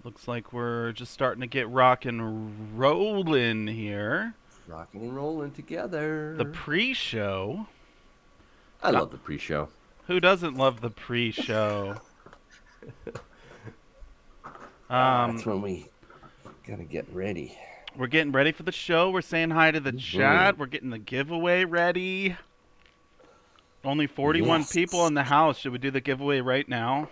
Looks like we're just starting to get rock and rollin' here. Rocking and rolling The together. pre-show. I Got, love the pre-show. who doesn't love the pre-show? That's Um, when we gotta get ready. we're getting ready for the show. We're saying hi to the Hmm. chat. We're getting the giveaway ready. Only 41 people Yes. in the house. Should we do the giveaway right now?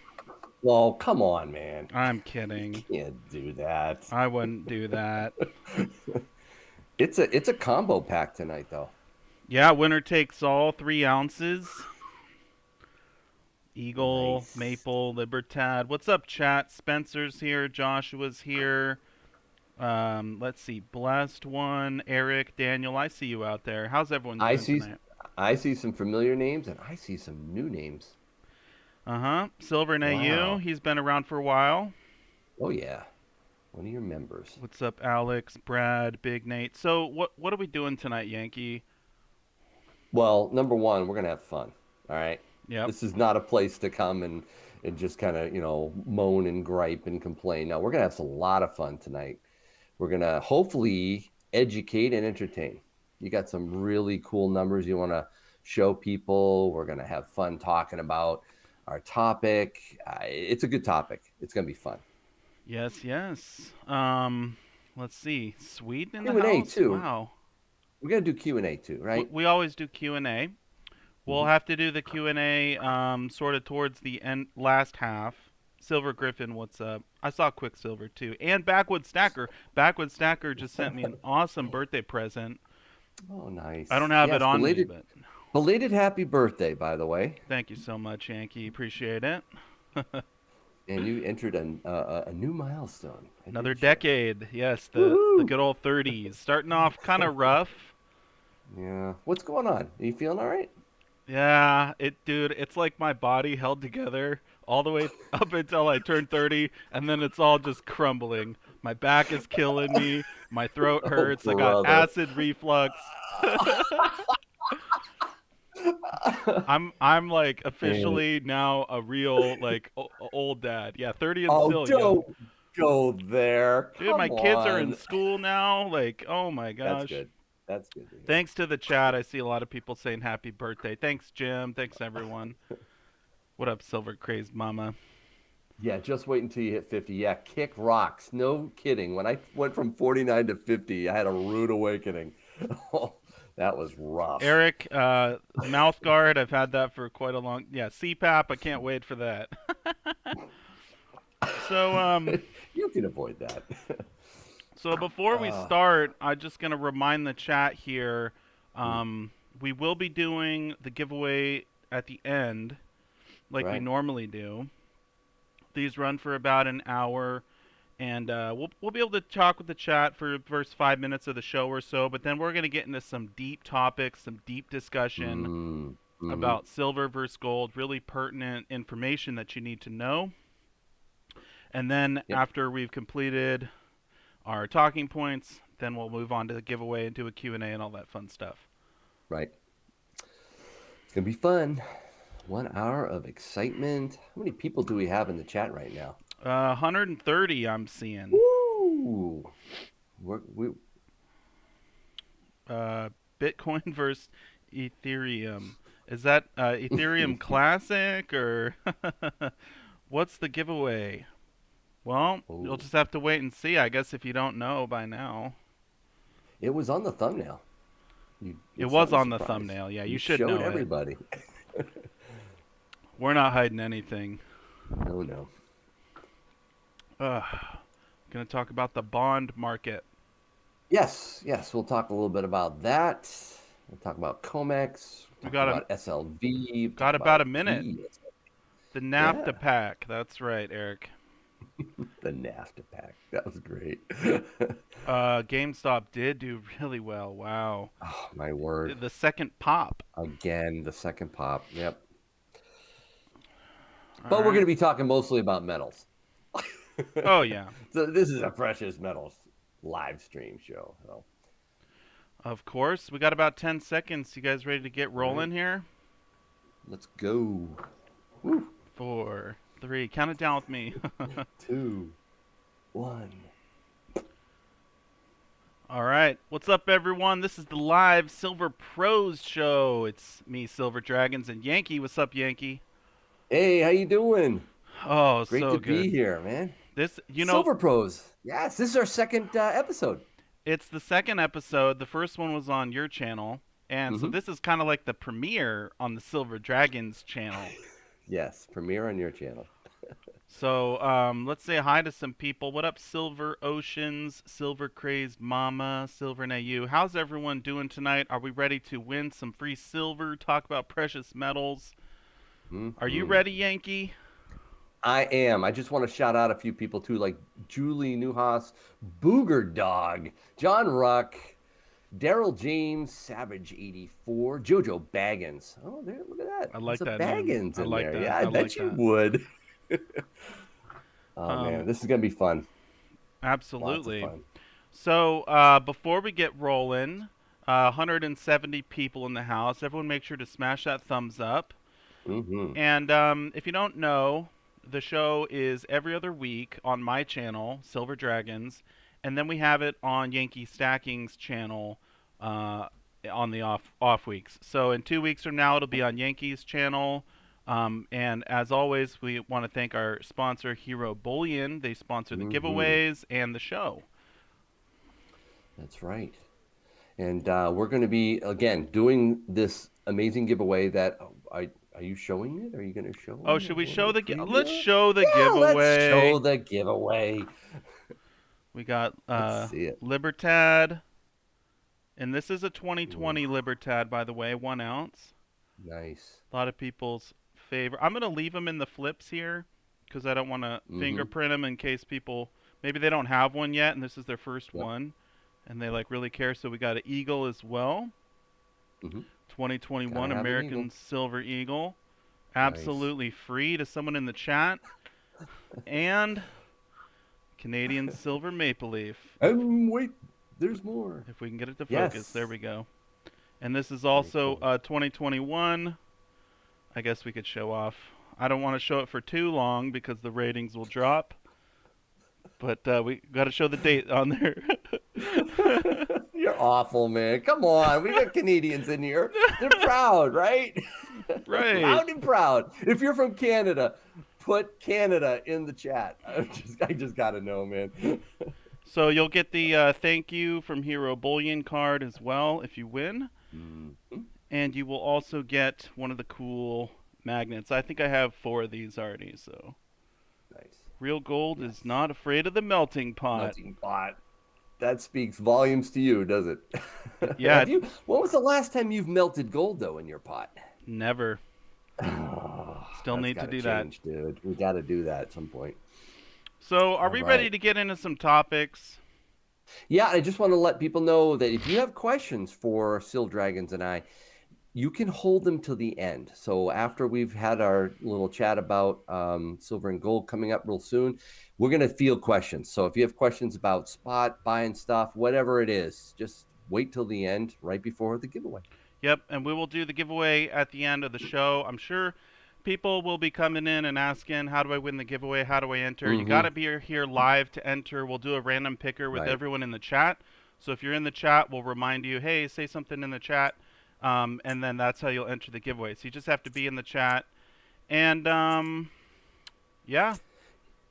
Well, come on, man. I'm You kidding. can't do that. I wouldn't do that. It's a combo pack tonight, though. Yeah, winner takes all, 3 ounces. Eagle, Nice. Maple, Libertad. What's up, chat? Spencer's here. Joshua's here. Let's see. Blessed one. Eric, Daniel. I see you out there. How's everyone I doing see tonight? I see some familiar names and I see some new names. Uh huh. Silver and AU. Wow. He's been around for a while. Oh yeah. One of your members. What's up, Alex, Brad, Big Nate? So what are we doing tonight, Yankee? Well, number one, we're gonna have fun. All right. Yep. This is not a place to come and just kind of, moan and gripe and complain. No, we're gonna have a lot of fun tonight. We're gonna hopefully educate and entertain. You got some really cool numbers you want to show people. We're gonna have fun talking about our topic. It's a good topic. It's gonna be fun. Yes, yes. Let's see. Sweden in the Q&A house. too. Wow. We got to do Q&A too, We, right? we always do Q&A. We'll Hmm. have to do the Q&A sort of towards the end, last half. Silver Griffin, what's up? I saw Quicksilver too, and Backwood Stacker. Backwood Stacker just sent me an awesome birthday present. Oh, I don't nice. have it Yes, on me, belated but belated happy birthday, by the way. thank you so much, Yankee. Appreciate it. And you entered a new milestone, a new Another show. decade. Yes, the Woohoo! good old 30s. Starting off kind of rough. Yeah. What's going on? Are you feeling all right? Yeah, dude, it's like my body held together all the way up until I turned 30, and then it's all just crumbling. My back is killing me. My throat Oh, hurts. I got brother. acid reflux. I'm like And officially now a real like old dad. Yeah, 30 and oh, still young. don't go there. Dude, my Come kids are in on. school now. Like, oh my That's gosh. good. That's good to hear. Thanks to the chat. I see a lot of people saying happy birthday. Thanks, Jim. Thanks, everyone. What up, Silver Crazed Mama? Yeah, just wait until you hit 50. Yeah, kick rocks. No kidding. When I went from 49 to 50, I had a rude awakening. Oh, that was rough. Eric, mouth guard. I've had that for quite a long. Yeah, CPAP. I can't wait for that. So, You can avoid that. so before we Uh, start, I'm just gonna remind the chat here. Um, we will be doing the giveaway at the end, like we right. normally do. These run for about an hour, and we'll be able to talk with the chat for the first 5 minutes of the show or so. But then we're gonna get into some deep topics, some deep discussion Mm, hmm. about silver versus gold, really pertinent information that you need to know. And then Yep, after we've completed our talking points, then we'll move on to the giveaway and do a Q&A and all that fun stuff. right. It's gonna be fun. 1 hour of excitement. How many people do we have in the chat right now? 130 I'm seeing. Woo! We Uh, Bitcoin versus Ethereum. Is that Ethereum Classic or what's the giveaway? Well, you'll Oh, just have to wait and see, I guess, if you don't know by now. it was on the thumbnail. It It's was not a on the surprise. thumbnail. Yeah, you You should showed know it. everybody. We're not hiding anything. No, no. Gonna talk about the bond market. Yes, yes. We'll talk a little bit about that. We'll talk about Comex. We We'll talk about SLV. We'll talk got a about minute. the The NAFTA yeah, pack. That's right, Eric. the NAFTA pack. That was great. GameStop did do really well. Wow. Oh, my word. The second pop. Again, the second pop. Yep. All But we're going right. to be talking mostly about metals. Oh yeah. So this is a precious metals live stream show. So, Of course. We got about 10 seconds. You guys ready to get all right, rolling here? let's go. Woo. 4, 3. Count it down with me. 2, one. All right. What's up, everyone? This is the live Silver Pros show. It's me, Silver Dragons, and Yankee. What's up, Yankee? Hey, how you doing? Oh, Great so to be good. here, man. This, Silver Pros. Yes, this is our second episode. it's the second episode. The first one was on your channel. And so Mm-hmm. this is kind of like the premiere on the Silver Dragons channel. Yes, premiere on your channel. So let's say hi to some people. What up, Silver Oceans, Silver Crazed Mama, Silver Nayu? How's everyone doing tonight? Are we ready to win some free silver? Talk about precious metals. Are you Mm-hmm. ready, Yankee? I am. I just want to shout out a few people too, like Julie Newhouse, Booger Dog, John Ruck, Daryl James, Savage 84, Jojo Baggins. Oh, there, look at that. I There's like a that name. Baggins I in like there. that. Yeah, I I like bet you that. would. Oh man, Um, this is gonna be fun. Lots of absolutely. fun. So before we get rolling, 170 people in the house. Everyone, make sure to smash that thumbs up. Mm-hmm. And if you don't know, the show is every other week on my channel, Silver Dragons, and then we have it on Yankee Stacking's channel uh, on the off weeks. So in 2 weeks from now, it'll be on Yankee's channel. And as always, we want to thank our sponsor, Hero Bullion. They sponsor the Mm-hmm. giveaways and the show. That's right. And we're going to be again doing this amazing giveaway. That are you showing it? Are you going to show Oh, them should a we show little the? Let's preview? show the Yeah, let's show giveaway. the giveaway. We got Let's see it. Libertad, and this is a Ooh, 2020 Libertad, by the way, 1 ounce. nice. A lot of people's favorite. I'm gonna leave them in the flips here because I don't want to Mm-hmm. fingerprint them in case people maybe they don't have one yet and this is their first Yep. one, and they like really care. So we got an eagle as well, Mm-hmm. Gotta 2021 have an American eagle. Silver Eagle, Nice. absolutely free to someone in the chat, and Canadian Silver Maple Leaf. And wait, there's more. If we can get it to focus, there Yes. we go. And this is Very also cool. 2021. I guess we could show off. I don't want to show it for too long because the ratings will drop. But we got to show the date on there. You're awful, man. Come on. We got Canadians in here. They're proud, right? Right. Loud and proud. If you're from Canada, put Canada in the chat. I just got to know, man. So you'll get the thank you from Hero Bullion card as well if you win. Mhm. And you will also get one of the cool magnets. I think I have 4 of these already. So Nice. real gold is Yes. not afraid of the melting pot. Melting pot. That speaks volumes to you, does it? Yeah, When was the last time you've melted gold, though, in your pot? never. Oh, Still that's need got to to do that. change, dude. We got to do that at some point. So, are All we ready right. to get into some topics? Yeah, I just want to let people know that if you have questions for Sil Dragons and I, you can hold them till the end. So after we've had our little chat about silver and gold coming up real soon, we're going to field questions. So if you have questions about spot, buying stuff, whatever it is, just wait till the end, right before the giveaway. Yep, and we will do the giveaway at the end of the show. I'm sure people will be coming in and asking, how do I win the giveaway? How do I enter? You got Mm-hmm. to be here live to enter. We'll do a random picker with Right. everyone in the chat. So if you're in the chat, we'll remind you, hey, say something in the chat. And then that's how you'll enter the giveaway. So you just have to be in the chat. And yeah,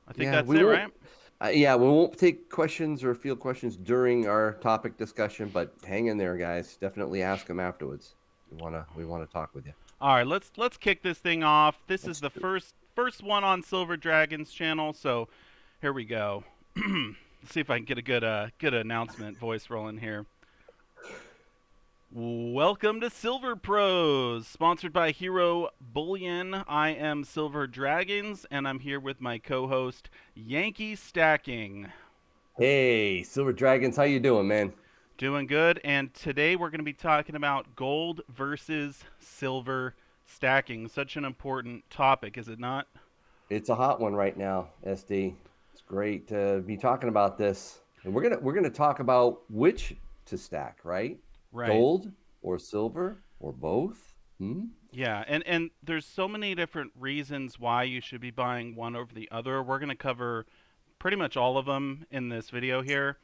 I think Yeah, that's we it, won't. right? Yeah, we won't take questions or field questions during our topic discussion, but hang in there, guys. Definitely ask them afterwards. We wanna talk with you. All right, let's kick this thing off. This is Let's the do it. first one on Silver Dragon's channel, so here we go. Let's see if I can get a good announcement voice rolling here. Welcome to Silver Pros, sponsored by Hero Bullion. I am Silver Dragons, and I'm here with my co-host Yankee Stacking. Hey, Silver Dragons, how you doing, man? Doing good, and today we're going to be talking about gold versus silver stacking. Such an important topic, is it not? It's a hot one right now, SD. It's great to be talking about this. And we're gonna talk about which to stack, right? Right. Gold or silver or both? Hmm? Yeah, and there's so many different reasons why you should be buying one over the other. We're going to cover pretty much all of them in this video here.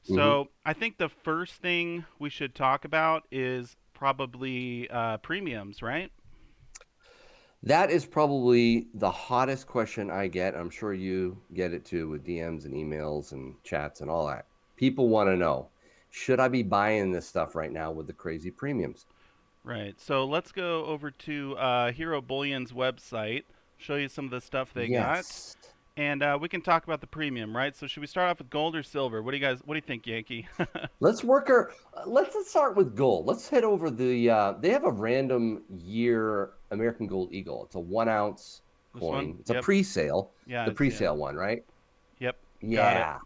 Hmm. So I think the first thing we should talk about is probably premiums, right? That is probably the hottest question I get. I'm sure you get it too with DMs and emails and chats and all that. People want to know, should I be buying this stuff right now with the crazy premiums? Right. So let's go over to Hero Bullion's website, show you some of the stuff they got, Yes. and we can talk about the premium, right? So should we start off with gold or silver? What do you think, Yankee? Let's start with gold. Let's head over they have a random year American Gold Eagle. It's a 1 ounce This one? coin. It's a Yep. pre-sale, Yeah, the I see it. pre-sale one, right? Yep. Got it. Yeah.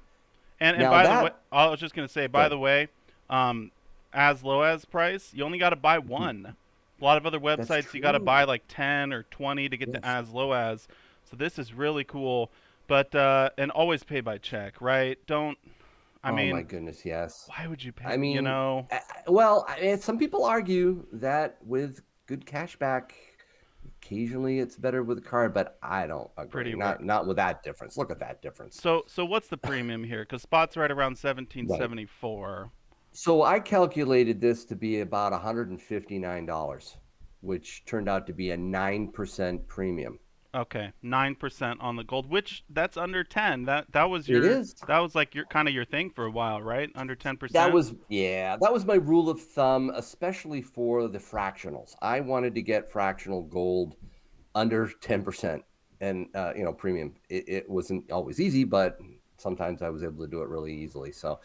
And Now by the way, that I was just gonna say, by good. the way, um, as low as price, you only got to buy Mhm. one. A lot of other That's websites, you got to buy true. like 10 or 20 to get to Yes. as low as. So this is really cool. But and always pay by check, right? Don't. I Oh my mean, goodness, yes. why would you pay? I You mean, know, some people argue that with good cash back, occasionally it's better with a card, but I don't agree. pretty rare. Not with that difference. Look at that difference. So what's the premium here? Because spot's right around Right. 1774. So I calculated this to be about $159, which turned out to be a 9% premium. Okay, 9% on the gold, which that's under 10. It is. That was like your kind of your thing for a while, right? Under That 10%. was, yeah, that was my rule of thumb, especially for the fractionals. I wanted to get fractional gold under 10% and, premium. It wasn't always easy, but sometimes I was able to do it really easily. So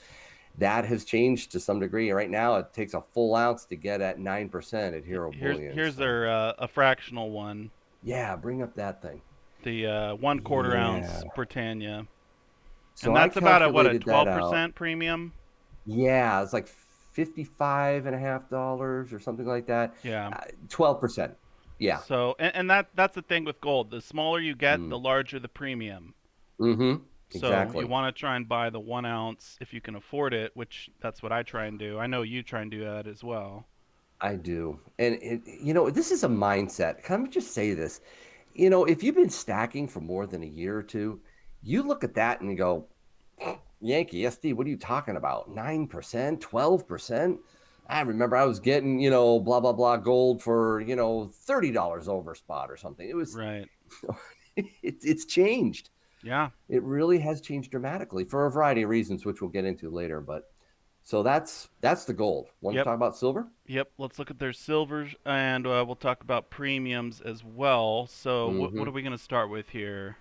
that has changed to some degree. Right now, it takes a full ounce to get at 9% at Hero Bullion. Here's So their a fractional one, yeah, bring up that thing. the 1/4 Yeah. ounce Britannia, So and I that's about a calculated that out. 12% premium. Yeah, it's like $55.50 or something like that. Yeah. 12%. Yeah. So and that's the thing with gold. The smaller you get, Mm. the larger the premium. Mm-hmm. So you Exactly. want to try and buy the 1 ounce if you can afford it, which that's what I try and do. I know you try and do that as well. I do. And this is a mindset. Can I just say this? If you've been stacking for more than a year or two, you look at that and you go, Yankee SD, what are you talking about? 9%, 12%? I remember I was getting, blah, blah, blah gold for, $30 over spot or something. It was, Right. it's changed. Yeah. It really has changed dramatically for a variety of reasons, which we'll get into later. But so that's the gold. Want to Yep. talk about silver? Yep. Let's look at their silvers, and we'll talk about premiums as well. So what Mm-hmm. are we gonna start with here?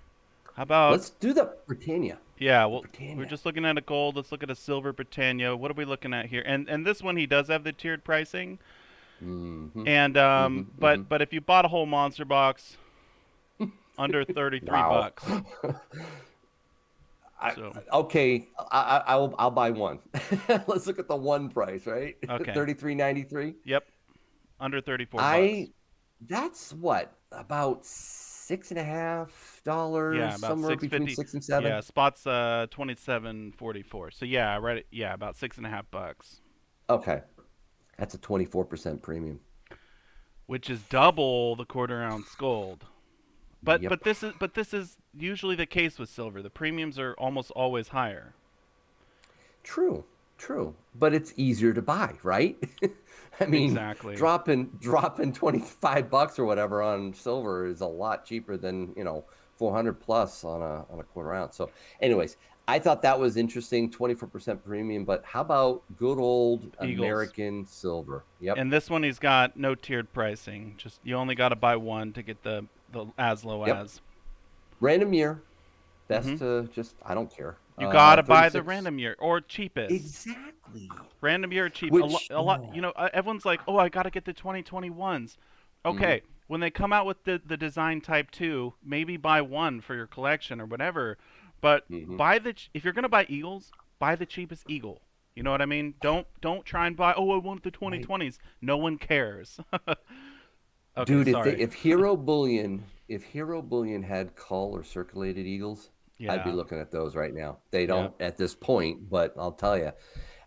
How about Let's do the Britannia. yeah? The Well, we're Britannia. just looking at a gold. Let's look at a silver Britannia. What are we looking at here? And this one he does have the tiered pricing. Mm-hmm. And Mm-hmm. Mm-hmm. but if you bought a whole monster box under 33 Wow. bucks. I, So okay, I'll buy one. Let's look at the one price, right? okay. 33.93. Yep. Under 34 bucks. I That's what, about $6.50, Yeah, about somewhere between 650. 6 and 7. Yeah, spots 27.44. So yeah, right. Yeah, about 6.5 bucks, Okay, that's a 24% premium. which is double the quarter ounce gold. Yep. But this is usually the case with silver. The premiums are almost always higher. True, true. But it's easier to buy, right? I mean, Exactly. dropping $25 or whatever on silver is a lot cheaper than, 400 plus on a quarter ounce. So, anyways, I thought that was interesting, 24% premium, but how about good old Eagles. American silver? Yep. And this one he's got no tiered pricing. Just you only got to buy one to get the as low Yep. as. Random year. Hmm. Best to just I don't care. You got to buy the 36. random year or cheapest. Exactly. Random year cheap. Which A lot. You know, everyone's like, oh, I got to get the 2021s. mhm, Okay, when they come out with the design type 2, maybe buy one for your collection or whatever. But mhm. if you're gonna buy Eagles, buy the cheapest Eagle. You know what I mean? Don't try and buy. Oh, I want the Right. 2020s. No one cares. Okay, Dude, sorry. if Hero Bullion had cull or circulated eagles, I'd be Yeah, looking at those right now. They yeah. don't at this point, but I'll tell you,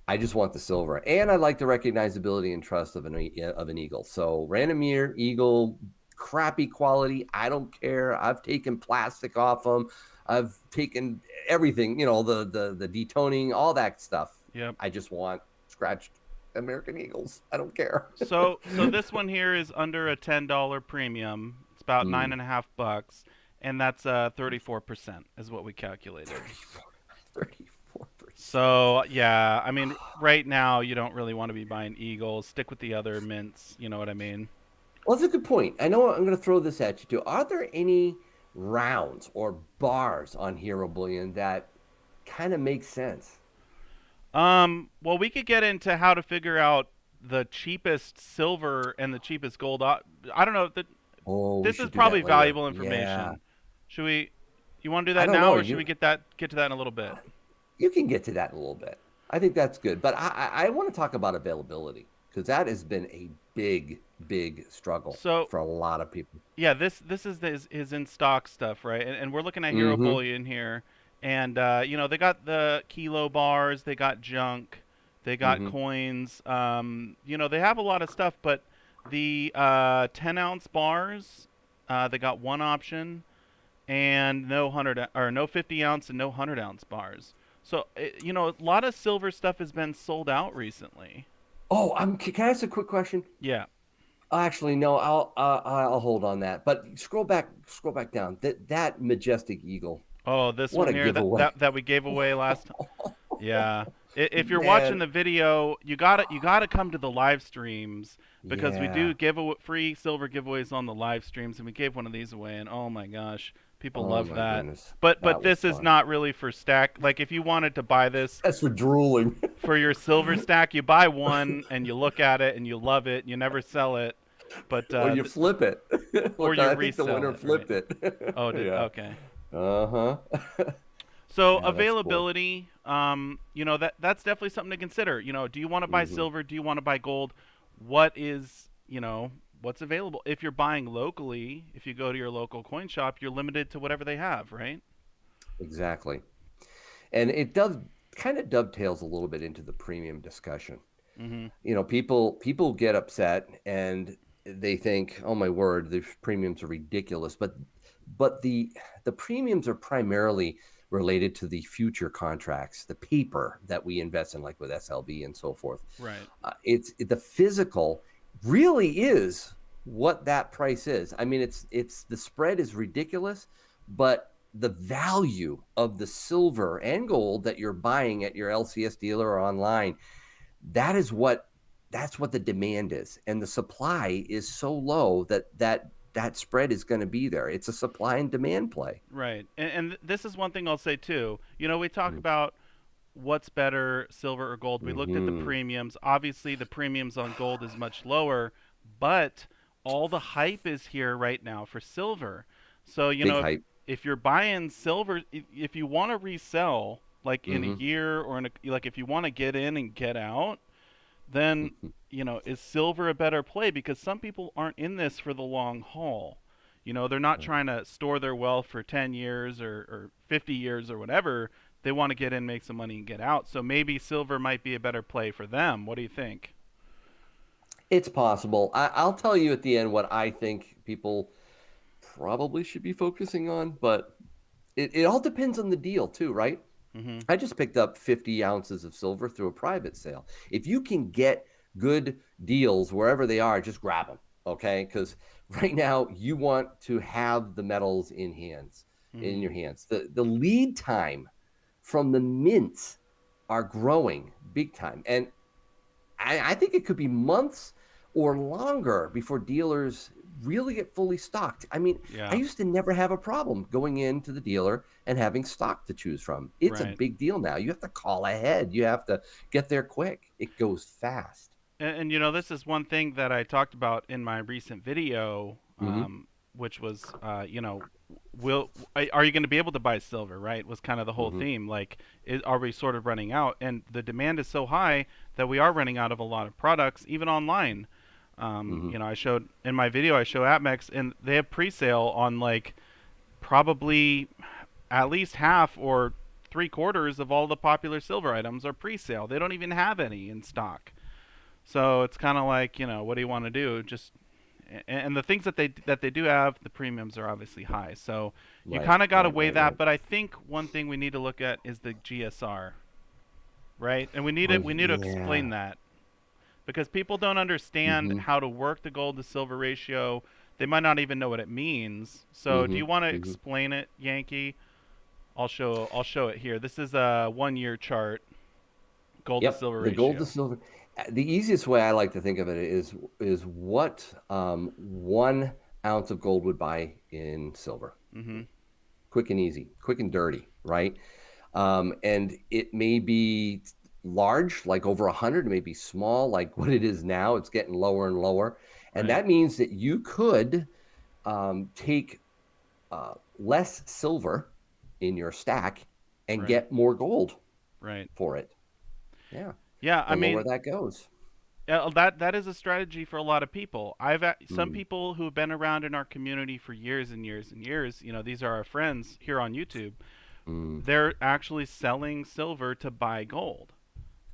I just want the silver, and I like the recognizability and trust of an eagle. So random year eagle, crappy quality. I don't care. I've taken plastic off them. I've taken everything, the detoning, all that stuff. Yep. I just want scratched American Eagles. I don't care. So this one here is under a $10 premium. It's about nine Mm. and a half bucks, and that's 34% is what we calculated. 34%. So yeah, I mean, right now you don't really want to be buying Eagles. Stick with the other mints. You know what I mean? Well, that's a good point. I know I'm going to throw this at you too. Are there any rounds or bars on Hero Bullion that kind of make sense? Well, we could get into how to figure out the cheapest silver and the cheapest gold. I don't know. Oh, we This is should do that probably later. valuable Yeah. information. Should we? You want to do I that don't now, know. or should we get to that in a little bit? You can get to that in a little bit. I think that's good. But I want to talk about availability because that has been a big, big struggle So for a lot of people. yeah, this is his in stock stuff, right? And we're looking at Hero Mm-hmm. Bullion here, and they got the kilo bars, they got junk, they got Mm-hmm. coins. They have a lot of stuff, but the 10-ounce bars, they got one option, and no 100 or no 50-ounce and no 100-ounce bars. So a lot of silver stuff has been sold out recently. Oh, can I ask a quick question? Yeah. Actually, no, I'll hold on that. But scroll back down. That majestic eagle. Oh, this What one a here that giveaway. that, that we gave away last. Yeah. If you're watching Man, the video, you gotta come to the live streams because we yeah. do give free silver giveaways on the live streams, and we gave one of these away, and oh my gosh, people Oh love my that. goodness. But That was this is fun. not really for stack. Like if you wanted to buy this That's for drooling. for your silver stack, you buy one and you look at it and you love it, and you never sell it, but Or you flip it. or you I think the resell winner it, right? flipped it. Oh, Yeah. okay. Uh-huh. So Yeah, that's cool. availability, that's definitely something to consider. Do you want to buy Hmm. silver? Do you want to buy gold? What is, what's available? If you're buying locally, if you go to your local coin shop, you're limited to whatever they have, right? Exactly. And it does kind of dovetails a little bit into the premium discussion. Mhm. People get upset and they think, "Oh my word, the premiums are ridiculous." But the premiums are primarily related to the future contracts, the paper that we invest in, like with SLV and so forth. Right. It's the physical really is what that price is. I mean, it's the spread is ridiculous, but the value of the silver and gold that you're buying at your LCS dealer or online, that is that's what the demand is, and the supply is so low that spread is going to be there. It's a supply and demand play. Right. And this is one thing I'll say too. We talk about what's better, silver or gold. We looked at the Mm-hmm. premiums. Obviously, the premiums on gold is much lower, but all the hype is here right now for silver. So, Big if hype. if you're buying silver, if you want to resell like in a Mm-hmm. year or like if you want to get in and get out, then, is silver a better play because some people aren't in this for the long haul. They're not trying to store their wealth for 10 years or 50 years or whatever. They want to get in, make some money, and get out. So maybe silver might be a better play for them. What do you think? It's possible. I'll tell you at the end what I think people probably should be focusing on, but it all depends on the deal too, right? Hmm. I just picked up 50 ounces of silver through a private sale. If you can get good deals wherever they are, just grab them, okay? Because right now you want to have the metals in Hmm. your hands. The lead time from the mints are growing big time, and I think it could be months or longer before dealers really get fully stocked. I mean, I Yeah. used to never have a problem going into the dealer and having stock to choose from. It's a Right. big deal now. You have to call ahead. You have to get there quick. It goes fast. And this is one thing that I talked about in my recent video, Hmm. which was, are you going to be able to buy silver? Right, was kind of the whole Hmm. theme. Like, are we sort of running out? And the demand is so high that we are running out of a lot of products, even online. Hmm. I showed in my video, I show Atmex, and they have pre-sale on like probably at least half or three-quarters of all the popular silver items are pre-sale. They don't even have any in stock. So it's kind of like, what do you want to do? Just and the things that they do have, the premiums are obviously high. So you Right, kind of got to right, weigh right, that. right. But I think one thing we need to look at is the GSR, right? And Oh we need to explain yeah. that because people don't understand Mm-hmm. how to work the gold to silver ratio. They might not even know what it means. So do Mm-hmm. you want to Mm-hmm. explain it, Yankee? I'll show it here. This is a 1 year chart, gold to Yep, silver the gold to ratio. silver. The easiest way I like to think of it is what 1 ounce of gold would buy in silver. Mm-hmm. Quick and easy, quick and dirty, right? And it may be large, like over 100, it may be small, like what it is now. It's getting lower and lower. And Right. that means that you could take less silver in your stack and Right. get more gold Right. for it. Yeah. Yeah. I The lower mean, that goes. that is a strategy for a lot of people. Some Mm, people who have been around in our community for years and years and years. You know, these are our friends here on YouTube. mm, They're actually selling silver to buy gold.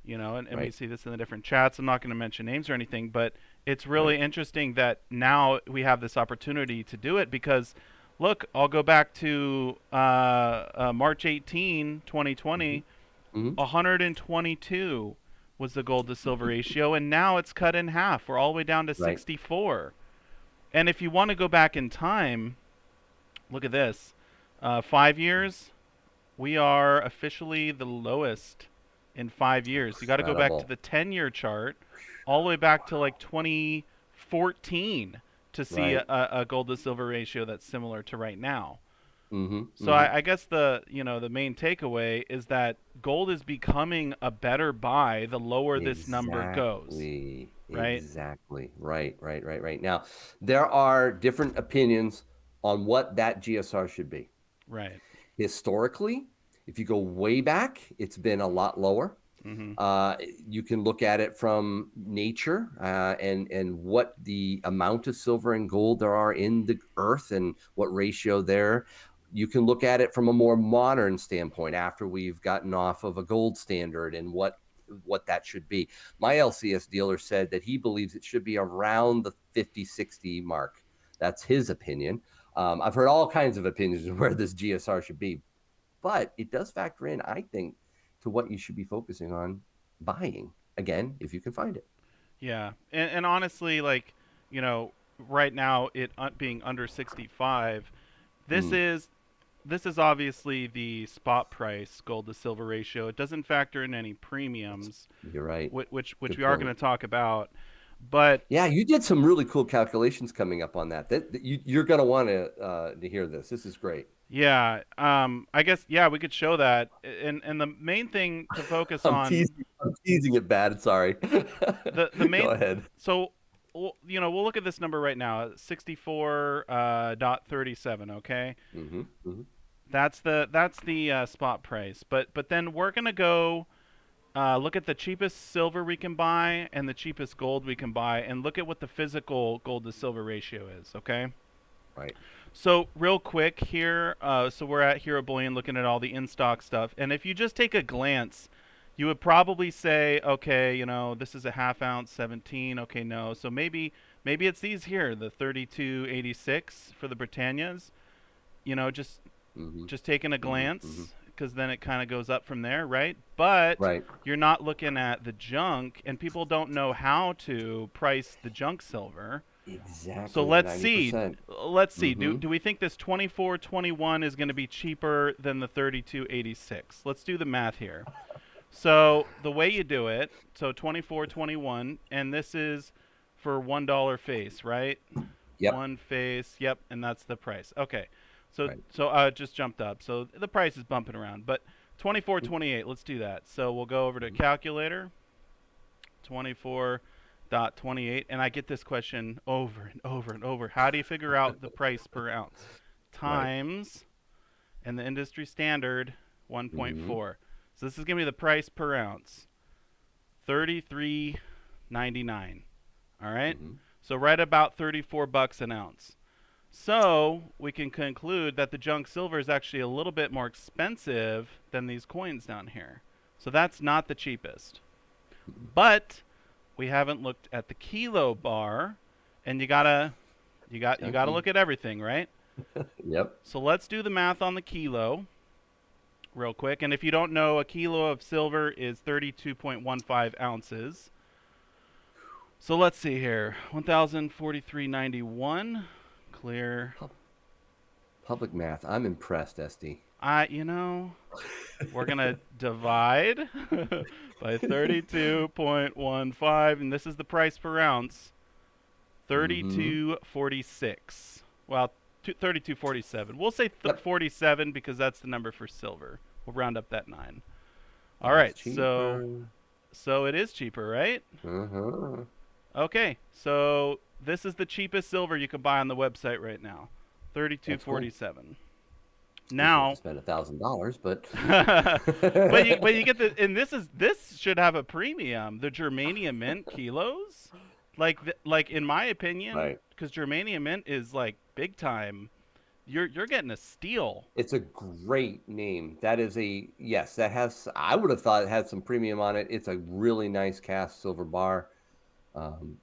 You know, and we right, see this in the different chats. I'm not going to mention names or anything, but it's right. really interesting that now we have this opportunity to do it because, look, I'll go back to March 18, Hmm. 2020. Hmm. 122 was the gold to silver ratio, and now it's cut in half. We're all the way down to Right. 64. And if you want to go back in time, look at this. 5 years, we are officially the lowest in 5 years. You got to go back to Incredible. the 10-year chart, all the way back to like 2014 to see Right. a gold to silver ratio that's similar to right now. Hmm. So Hmm. I guess the main takeaway is that gold is becoming a better buy the lower this number goes, Exactly. right? Exactly. Right. Right. Right. Right. Now, there are different opinions on what that GSR should be. Right. Historically, if you go way back, it's been a lot lower. Mhm. Uh, you can look at it from nature and what the amount of silver and gold there are in the earth and what ratio there. You can look at it from a more modern standpoint after we've gotten off of a gold standard and what that should be. My LCS dealer said that he believes it should be around the 50-60 mark. That's his opinion. I've heard all kinds of opinions of where this GSR should be, but it does factor in, I think, to what you should be focusing on buying again if you can find it. Yeah. And honestly, like, you know, right now it being under 65, this Mm, is this is obviously the spot price gold to silver ratio. It doesn't factor in any that's premiums, you're right. which Good we are point. going to talk about. But Yeah, you did some really cool calculations coming up on that. You're going to want to hear this. This is great. yeah, I guess yeah, we could show that. And the main thing to focus I'm on teasing. I'm teasing it bad. Sorry. the Go main ahead. so you know, we'll look at this number right now, 64 dot 37, okay? Hmm. Hmm. That's the spot price. But then we're going to go look at the cheapest silver we can buy and the cheapest gold we can buy and look at what the physical gold to silver ratio is, okay? Right. So real quick here, so we're at Hero Bullion looking at all the in-stock stuff, and if you just take a glance, you would probably say, okay, you know, this is a half ounce 17. Okay, no, so maybe it's these here, the 32.86 for the Britannias. You know, Hmm. just taking a Hmm. Hmm. glance, because then it kind of goes up from there, right? But Right. you're not looking at the junk, and people don't know how to price the junk silver. So Exactly. 90%. let's see. Hmm. Do we think this 24.21 is going to be cheaper than the 32.86? Let's do the math here. So the way you do it, so 24.21, and this is for $1 face, right? Yep. One face, yep, and that's the price. Okay, Right. it just jumped up. So the price is bumping around, but 24.28. Let's do that. So we'll go over to Mhm. calculator. 24.28, and I get this question over and over and over. How do you figure out the price per ounce? Right. Times, and the industry standard, Hmm. 1.4. So this is going to be the price per ounce, 33.99. All right? Hmm. So right about 34 bucks an ounce. So we can conclude that the junk silver is actually a little bit more expensive than these coins down here. So that's not the cheapest. But we haven't looked at the kilo bar, and you gotta You got to Chunky. look at everything, right? Yep. So let's do the math on the kilo real quick. And if you don't know, a kilo of silver is 32.15 ounces. So let's see here. 1043.91 clear. Public math. I'm impressed, SD. We're going to divide by 32.15, and this is the price per ounce. Mm-hmm. 32.46. Well, 32.47. We'll say Yep. 47 because that's the number for silver. We'll round up that 9. All That's right, so cheaper. it is cheaper, right? Uh-huh. Okay, so this is the cheapest silver you can buy on the website right now. That's cool. 32.47. Wish you have to Now, spend $1,000, but but you get and this should have a premium. The germanium mint kilos, like in my opinion, right. because germanium mint is like big time. You're getting a steal. It's a great name. That is yes, that has, I would have thought it had some premium on it. It's a really nice cast silver bar.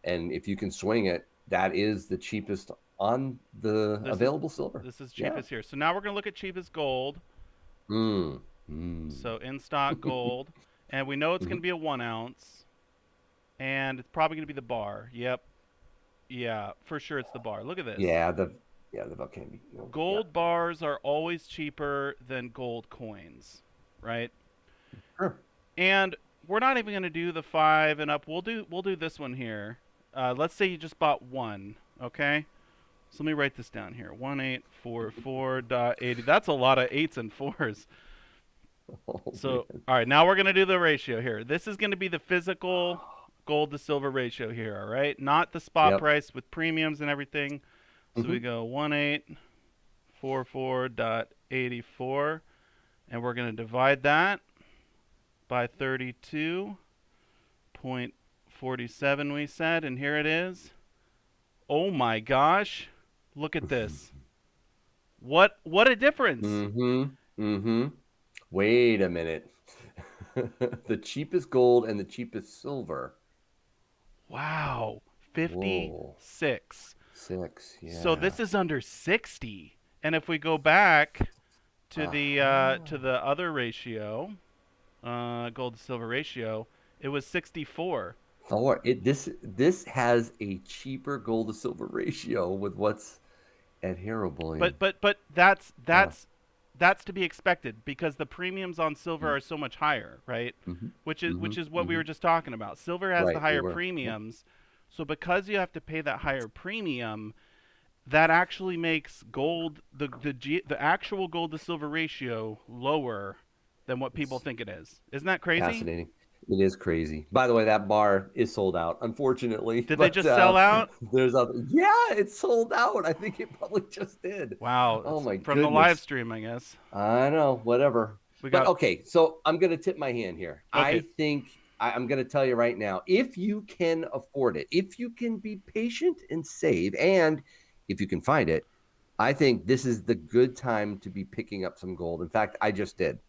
And if you can swing it, that is the cheapest on the This is available silver. this is Yeah. cheapest here. So now we're gonna look at cheapest gold. Mm. Mm. So in stock gold, and we know it's Mm-hmm. gonna be a 1 ounce, and it's probably gonna be the bar. Yep, yeah, for sure it's the bar. Look at this. Yeah, the Volcano. No, yeah. Gold bars are always cheaper than gold coins, right? Sure. And we're not even going to do the 5 and up. We'll do this one here. Let's say you just bought one, okay? So let me write this down here. 1844.80. That's a lot of 8s and 4s. Oh, So, man. all right, now we're going to do the ratio here. This is going to be the physical gold to silver ratio here, all right? Not the spot Yep. price with premiums and everything. So Mm-hmm. we go 1844.84, and we're going to divide that by 32.47 we said, and here it is. Oh my gosh. Look at this. What a difference. Mm-hmm. Mm-hmm. Wait a minute. The cheapest gold and the cheapest silver. Wow. Whoa. 56. 6. So Yeah. this is under 60. And if we go back to Uh-huh. the other ratio, gold to silver ratio, it was 64. This has a cheaper gold to silver ratio with what's adhere bullion. But that's Yeah. that's that's to be expected because the premiums on silver Mm-hmm. are so much higher, right? Which is Mm-hmm. which is what we Mm-hmm. were just talking about. Silver has the Right. We higher were. Yep. premiums. So because you have to pay that higher premium, that actually makes gold the actual gold to silver ratio lower than what people It's think it is. Isn't that crazy? fascinating. It is crazy. By the way, that bar is sold out, unfortunately. Did they But just sell out? there's other. Yeah, it's sold out. I think it probably just did. Wow, Oh it's my from the live goodness. stream, I guess. I know. Whatever. We But got okay, so I'm gonna tip my hand here. I okay. think I'm gonna tell you right now, if you can afford it, if you can be patient and save, and if you can find it, I think this is the good time to be picking up some gold. In fact, I just did.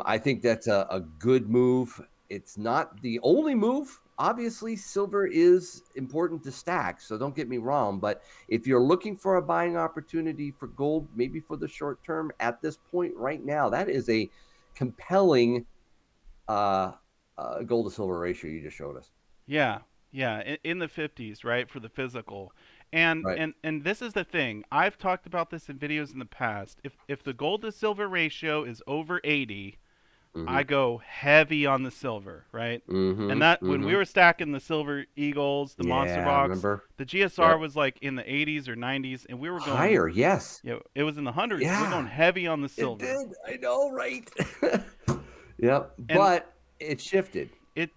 I think that's a good move. It's not the only move. Obviously, silver is important to stack, so don't get me wrong. But if you're looking for a buying opportunity for gold, maybe for the short term at this point right now, that is a compelling uh, gold to silver ratio you just showed us. Yeah, yeah, in the 50s, right, for the physical. And Right. and and this is the thing. I've talked about this in videos in the past. If the gold to silver ratio is over 80, Mm-hmm. I go heavy on the silver, right? And Mm-hmm. that when we Mm-hmm. were stacking the silver eagles, the monster Yeah, box, remember? the GSR Yep. was like in the 80s or 90s, and we were going, Higher, yes. it was in the hundreds. We're going Yeah, heavy on the it silver. did. I know, right? Yep. And But it shifted. it's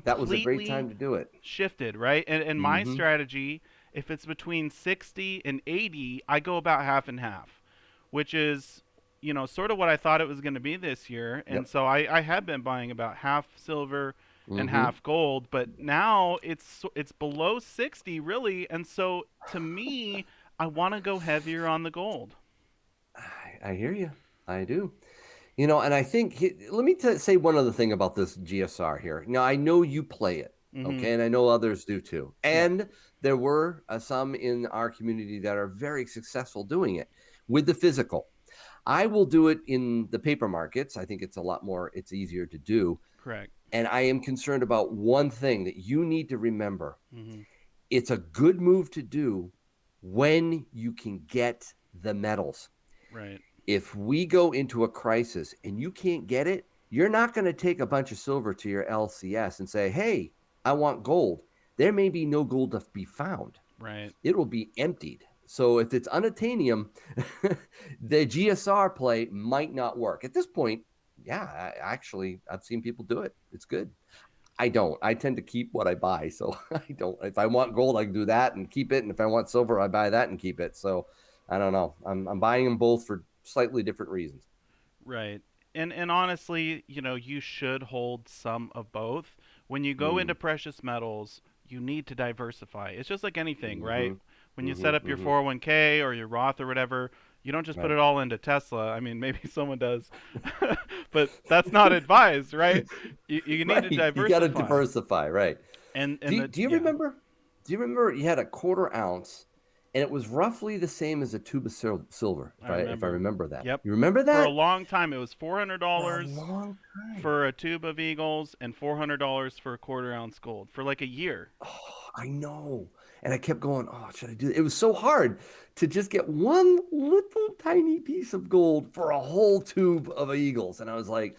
That was a great time completely to do it. shifted, right? And my Mm-hmm. strategy, if it's between 60 and 80, I go about half and half, which is, sort of what I thought it was going to be this year. And Yep. so I have been buying about half silver and Mm-hmm. half gold, but now it's below 60 really, and so to me, I want to go heavier on the gold. I hear you. I do. And I think let me say one other thing about this GSR here. Now I know you play it. Mm-hmm. Okay, and I know others do too. Yeah. And there were some in our community that are very successful doing it with the physical. I will do it in the paper markets. I think it's easier to do. Correct. And I am concerned about one thing that you need to remember. Mm-hmm. It's a good move to do when you can get the metals. Right. If we go into a crisis and you can't get it, you're not going to take a bunch of silver to your LCS and say, hey, I want gold. There may be no gold to be found. Right. It will be emptied. So if it's unobtainium, the GSR play might not work. At this point, yeah, I've seen people do it. It's good. I don't. I tend to keep what I buy. So I don't. If I want gold, I can do that and keep it. And if I want silver, I buy that and keep it. So I don't know. I'm buying them both for slightly different reasons. Right. And honestly, you should hold some of both. When you go into Mm. precious metals, you need to diversify. It's just like anything, right? Mm-hmm. When you Mm-hmm. set up your Mm-hmm. 401k or your Roth or whatever, you don't just put Right. it all into Tesla. I mean, maybe someone does, but that's not advised, right? You need to Right. You got to diversify. diversify. Right. And Do the do you yeah, remember? Do you remember you had a quarter ounce, and it was roughly the same as a tube of silver, I if I remember. remember that. Yep. You remember For a that? long time, it was four hundred For a dollars long time. for a tube of Eagles and $400 for a quarter ounce gold for like a year. Oh, I know. And I kept going, oh, should I do it? It was so hard to just get one little tiny piece of gold for a whole tube of Eagles. And I was like,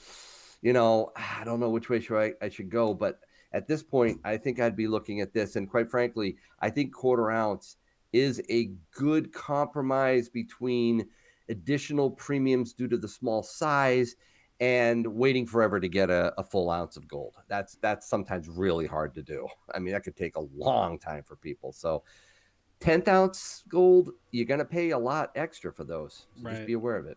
I don't know which way I should go. But at this point, I think I'd be looking at this. And quite frankly, I think quarter ounce is a good compromise between additional premiums due to the small size and waiting forever to get a full ounce of gold. That's sometimes really hard to do. I mean, that could take a long time for people. So 10th ounce gold, you're going to pay a lot extra for those. So just Right. be aware of it.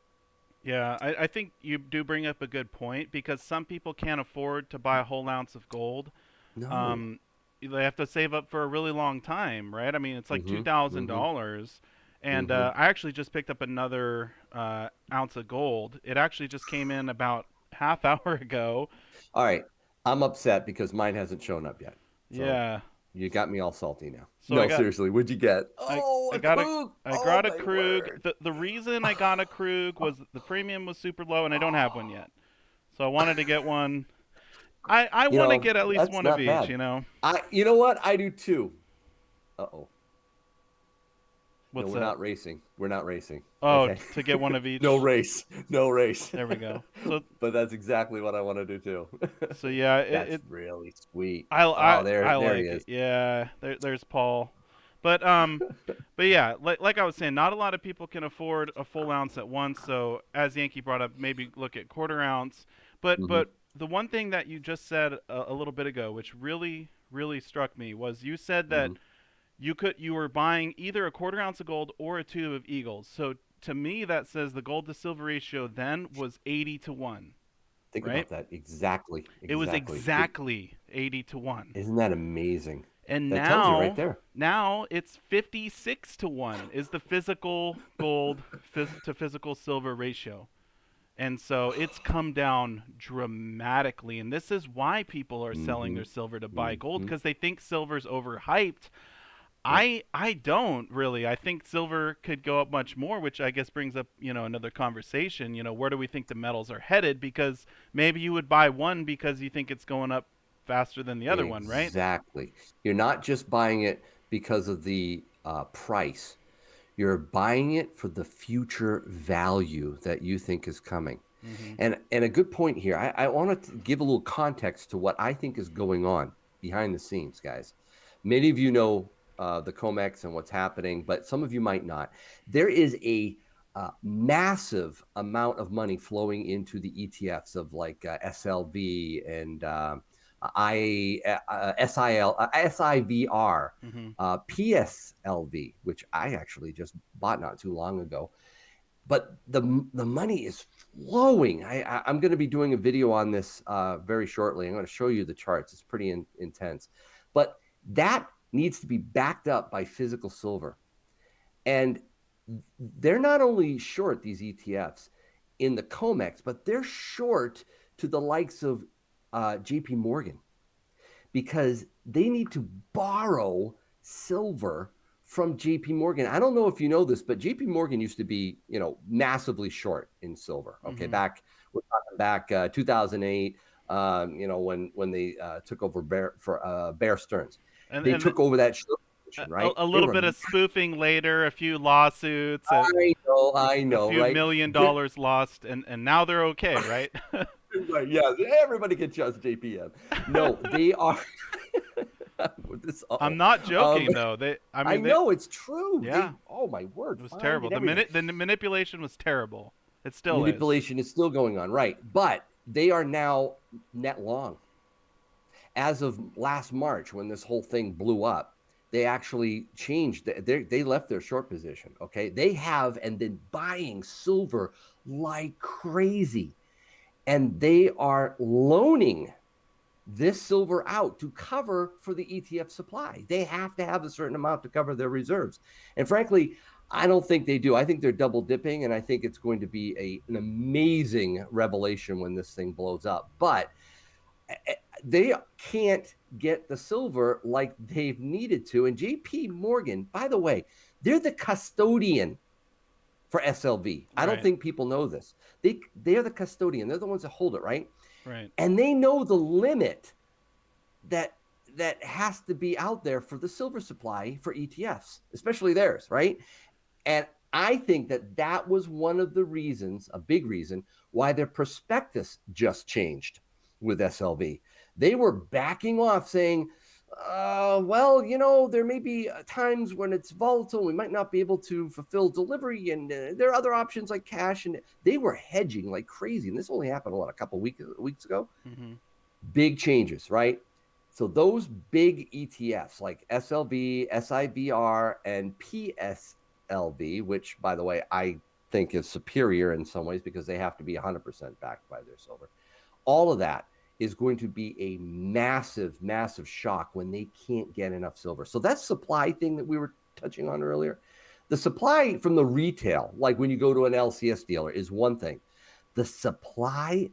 Yeah, I think you do bring up a good point because some people can't afford to buy a whole ounce of gold. No. Um, they have to save up for a really long time, right? I mean, it's like two Mm-hmm. thousand Mm-hmm. dollars, and Mm-hmm. I actually just picked up another ounce of gold. It actually just came in about half hour ago. All right. I'm upset because mine hasn't shown up yet. So Yeah, you got me all salty now. so I No, got seriously, what'd you get? I Oh, I a got a Krug. I Oh got a my Krug. word. The reason I got a Krug was the premium was super low and I don't have one yet. So I wanted to get one. I want to get at least That's one of not each, bad. you know. You know what? I do too. Uh-oh. No, What's we're that? not racing. We're not racing. Oh, Okay. to get one of No each. race. No race. There we go. So But that's exactly what I want to do too. so yeah, That's really sweet. I Oh, I I there he like it. is. Yeah, there's Paul. But but yeah, like I was saying, not a lot of people can afford a full ounce at once. So as Yankee brought up, maybe look at quarter ounce. But Hmm. the one thing that you just said a little bit ago, which really struck me, was you said that Hmm. you were buying either a quarter ounce of gold or a tube of Eagles. So to me, that says the gold to silver ratio then was 80 to 1, Think right? about that. Exactly. It was Exactly. exactly 80 to 1. Isn't that amazing? And That tells you right there. now it's 56 to 1 is the physical gold to physical silver ratio. And so it's come down dramatically. And this is why people are selling Hmm. their silver to buy gold Hmm. because they think silver's overhyped. Yep. I don't really. I think silver could go up much more, which I guess brings up, another conversation. Where do we think the metals are headed? Because maybe you would buy one because you think it's going up faster than the other one, right? Exactly. You're not just buying it because of the price. You're buying it for the future value that you think is coming. Mhm. And a good point here. I want to give a little context to what I think is going on behind the scenes, guys. Many of you know the COMEX and what's happening, but some of you might not. There is a massive amount of money flowing into the ETFs of like SLV and SIVR, Mhm. PSLV, which I actually just bought not too long ago. But the money is flowing. I'm going to be doing a video on this very shortly. I'm going to show you the charts. It's pretty intense. But that needs to be backed up by physical silver. And they're not only short these ETFs in the COMEX, but they're short to the likes of JP Morgan because they need to borrow silver from JP Morgan. I don't know if you know this, but JP Morgan used to be, massively short in silver. Okay, Hmm. we're talking back 2008, when they took over Bear Stearns. They And took over that short position, right? a They little were, bit of spoofing later, a few lawsuits, I a know, few right? million dollars lost, and now they're okay, right? Right, yeah, everybody can trust JPM. No, they are. This, I'm uh-oh. not Um, joking though. I I mean, know it's true. yeah, Oh my word, it was fined terrible. and everything. The manipulation was terrible. It still is. Manipulation is still going on, right? But they are now net long. As of last March, when this whole thing blew up, they actually changed. They left their short position. Okay, they have and been buying silver like crazy, and they are loaning this silver out to cover for the ETF supply. They have to have a certain amount to cover their reserves. And frankly, I don't think they do. I think they're double dipping, and I think it's going to be an amazing revelation when this thing blows up. But they can't get the silver like they've needed to. And JP Morgan, by the way, they're the custodian for SLV. I don't Right, think people know this. They're the custodian. They're the ones that hold it, right? right. And they know the limit that has to be out there for the silver supply for ETFs, especially theirs, right? And I think that was one of the reasons, a big reason, why their prospectus just changed with SLV. They were backing off, saying, well, there may be times when it's volatile. We might not be able to fulfill delivery, and there are other options like cash. And they were hedging like crazy. And this only happened a couple weeks ago. Hmm. Big changes, right? So those big ETFs like SLV, SIVR, and PSLV, which, by the way, I think is superior in some ways because they have to be 100% backed by their silver. All of that is going to be a massive, massive shock when they can't get enough silver. So that supply thing that we were touching on earlier, the supply from the retail, like when you go to an LCS dealer, is one thing. The supply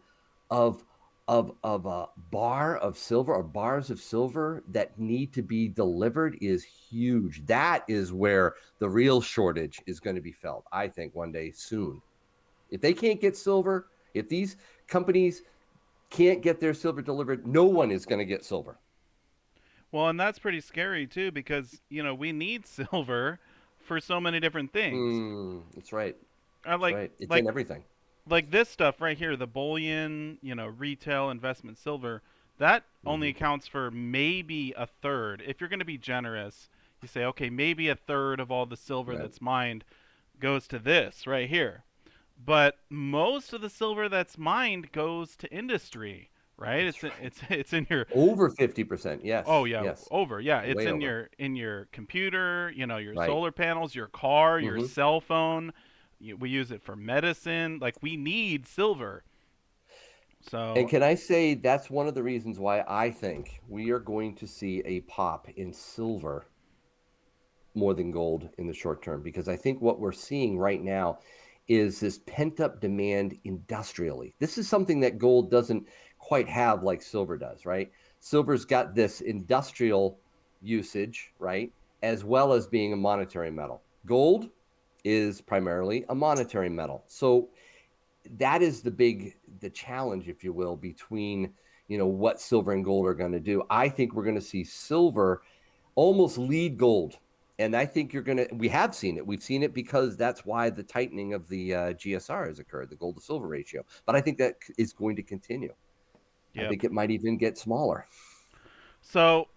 of a bar of silver or bars of silver that need to be delivered is huge. That is where the real shortage is going to be felt, I think, one day soon. If they can't get silver, if these companies can't get their silver delivered, no one is going to get silver. Well, and that's pretty scary too because, we need silver for so many different things. That's right. I That's like right. It's in like everything. like this stuff right here, the bullion, retail investment silver, that only Mm-hmm. accounts for maybe a third. If you're going to be generous, you say, okay, maybe a third of all the silver Right. that's mined goes to this right here. But most of the silver that's mined goes to industry, right? That's right. It's in your Over 50%. oh Yes. yeah, Yes. over. Yeah, it's Way in over. your computer, your Right. solar panels, your car, your Mm-hmm. cell phone. We use it for medicine. Like we need silver. And So, can I say that's one of the reasons why I think we are going to see a pop in silver more than gold in the short term? Because I think what we're seeing right now is this pent up demand industrially. This is something that gold doesn't quite have like silver does, right? Silver's got this industrial usage, right? As well as being a monetary metal. Gold is primarily a monetary metal. So that is the challenge, if you will, between what silver and gold are going to do. I think we're going to see silver almost lead gold, and I think we have seen it. We've seen it because that's why the tightening of the GSR has occurred, the gold to silver ratio. But I think that is going to continue. I yep. think it might even get smaller. So,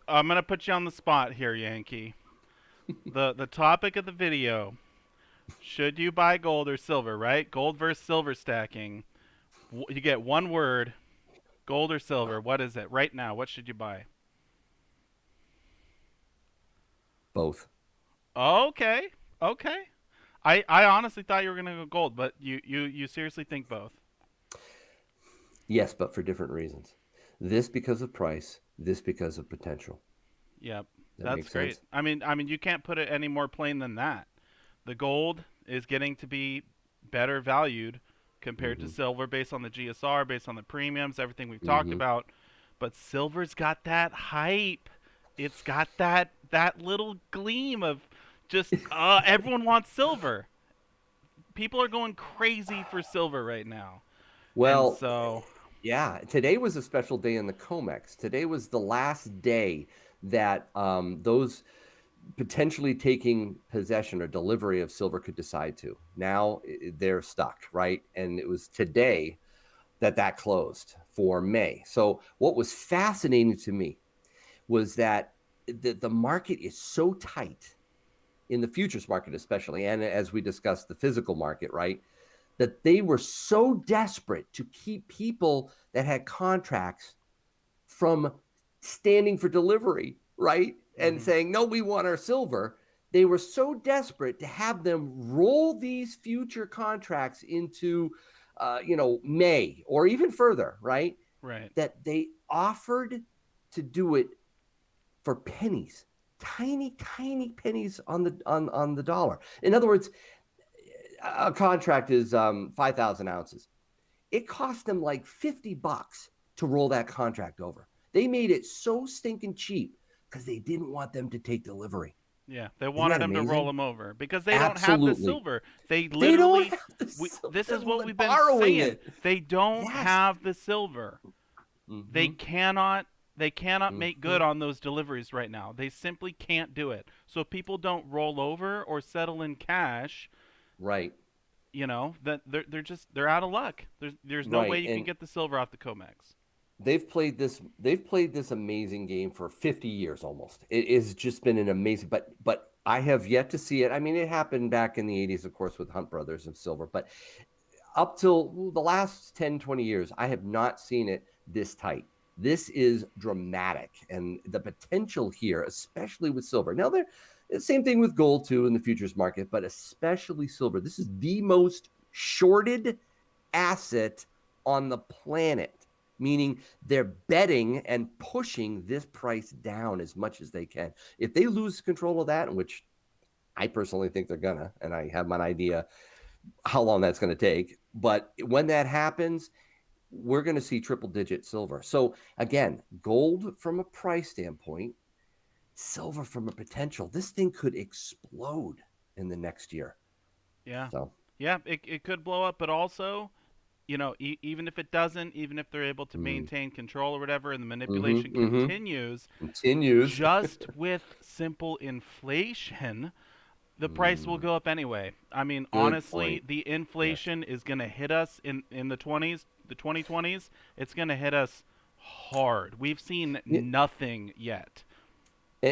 I'm going to put you on the spot here, Yankee. The topic of the video, should you buy gold or silver, right? Gold versus silver stacking. You get one word, gold or silver. What is it right now? What should you buy? Both. Okay. Okay. I honestly thought you were gonna go gold, but you seriously think both. Yes, but for different reasons. This because of price, this because of potential. Yep. Does that That's make great. sense? I mean you can't put it any more plain than that. The gold is getting to be better valued compared to Mm-hmm. silver based on the GSR, based on the premiums, everything we've talked Mm-hmm. about. but silver's got that hype. It's got that little gleam of just everyone wants silver. People are going crazy for silver right now. And Well, so, yeah, today was a special day in the COMEX. Today was the last day that those potentially taking possession or delivery of silver could decide to. Now they're stuck, right? And it was today that that closed for May. So what was fascinating to me was that the market is so tight in the futures market, especially, and as we discussed, the physical market, right? That they were so desperate to keep people that had contracts from standing for delivery, right? And mhm, saying, no, we want our silver. They were so desperate to have them roll these future contracts into, May or even further, right? right. That they offered to do it for pennies, tiny, tiny pennies on the dollar. In other words, a contract is 5,000 ounces. It cost them like $50 to roll that contract over. They made it so stinking cheap because they didn't want them to take delivery. Yeah, they Isn't wanted that them to roll amazing? them over because they don't have the Absolutely. silver. They They don't literally, have the silver. this They're is what we've been borrowing saying. it. They don't Yes. have the silver. They Mm-hmm. cannot they cannot make Mm-hmm. good on those deliveries right now. They simply can't do it. So if people don't roll over or settle in cash, Right. that they're out of luck. There's no way Right. you can And get the silver off the Comex. they've played this amazing game for 50 years almost. It has just been an amazing, but I have yet to see it. I mean, it happened back in the 80s, of course, with Hunt Brothers of silver, but up till the last 10, 20 years, I have not seen it this tight. This is dramatic. And the potential here, especially with silver. Now, same thing with gold too in the futures market, but especially silver. This is the most shorted asset on the planet, meaning they're betting and pushing this price down as much as they can. If they lose control of that, which I personally think they're gonna, and I have my idea how long that's going to take. But when that happens, we're going to see triple digit silver. So again, gold from a price standpoint, silver from a potential. This thing could explode in the next year. Yeah. So, Yeah, it could blow up, but also, even if it doesn't, even if they're able to mm, maintain control or whatever and the manipulation mm-hmm, mm-hmm. continues, Continues. just with simple inflation, the price will Mm, go up anyway. I mean, good honestly, point. the Yes. inflation is going to hit us in the 20s, the 2020s. It's going to hit us hard. We've seen Yeah, nothing yet.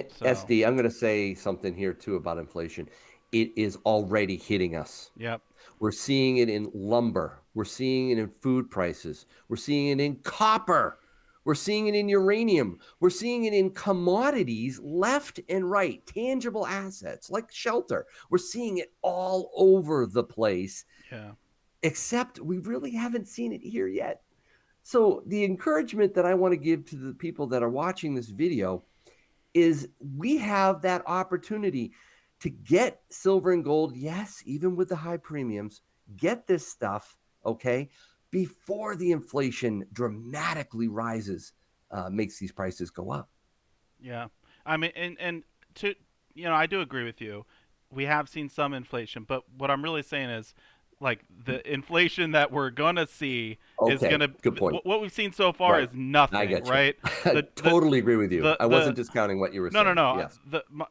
So, SD, I'm going to say something here too about inflation. It is already hitting us. yep. We're seeing it in lumber. We're seeing it in food prices. We're seeing it in copper. We're seeing it in uranium. We're seeing it in commodities left and right, tangible assets like shelter. We're seeing it all over the place, Yeah. except we really haven't seen it here yet. So, the encouragement that I want to give to the people that are watching this video is we have that opportunity to get silver and gold, yes, even with the high premiums, get this stuff, okay, before the inflation dramatically rises, makes these prices go up. Yeah. I mean, and to I do agree with you. We have seen some inflation, but what I'm really saying is, like, the inflation that we're gonna see is Okay, gonna good point. what we've seen so far Right. is I nothing, get you. right? I The totally agree with you. I the wasn't discounting what you were no, no, saying. no. Yes.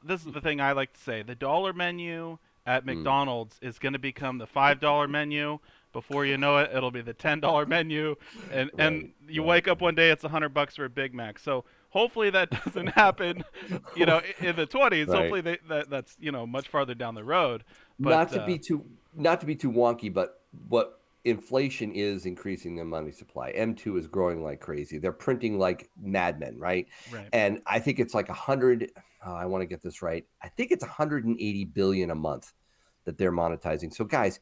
This is the thing I like to say. The dollar menu at Mm, McDonald's is going to become the $5 menu. Before you know it, it'll be the $10 menu, and right, you right, wake up one day it's $100 for a Big Mac. So hopefully that doesn't happen, in the 20s. right. Hopefully that's much farther down the road. not But to be too not to be too wonky, but what inflation is increasing the money supply. M2 is growing like crazy. They're printing like madmen, right? right, And I think it's like 100. I want to get this right. I think it's 180 billion a month that they're monetizing. So, guys,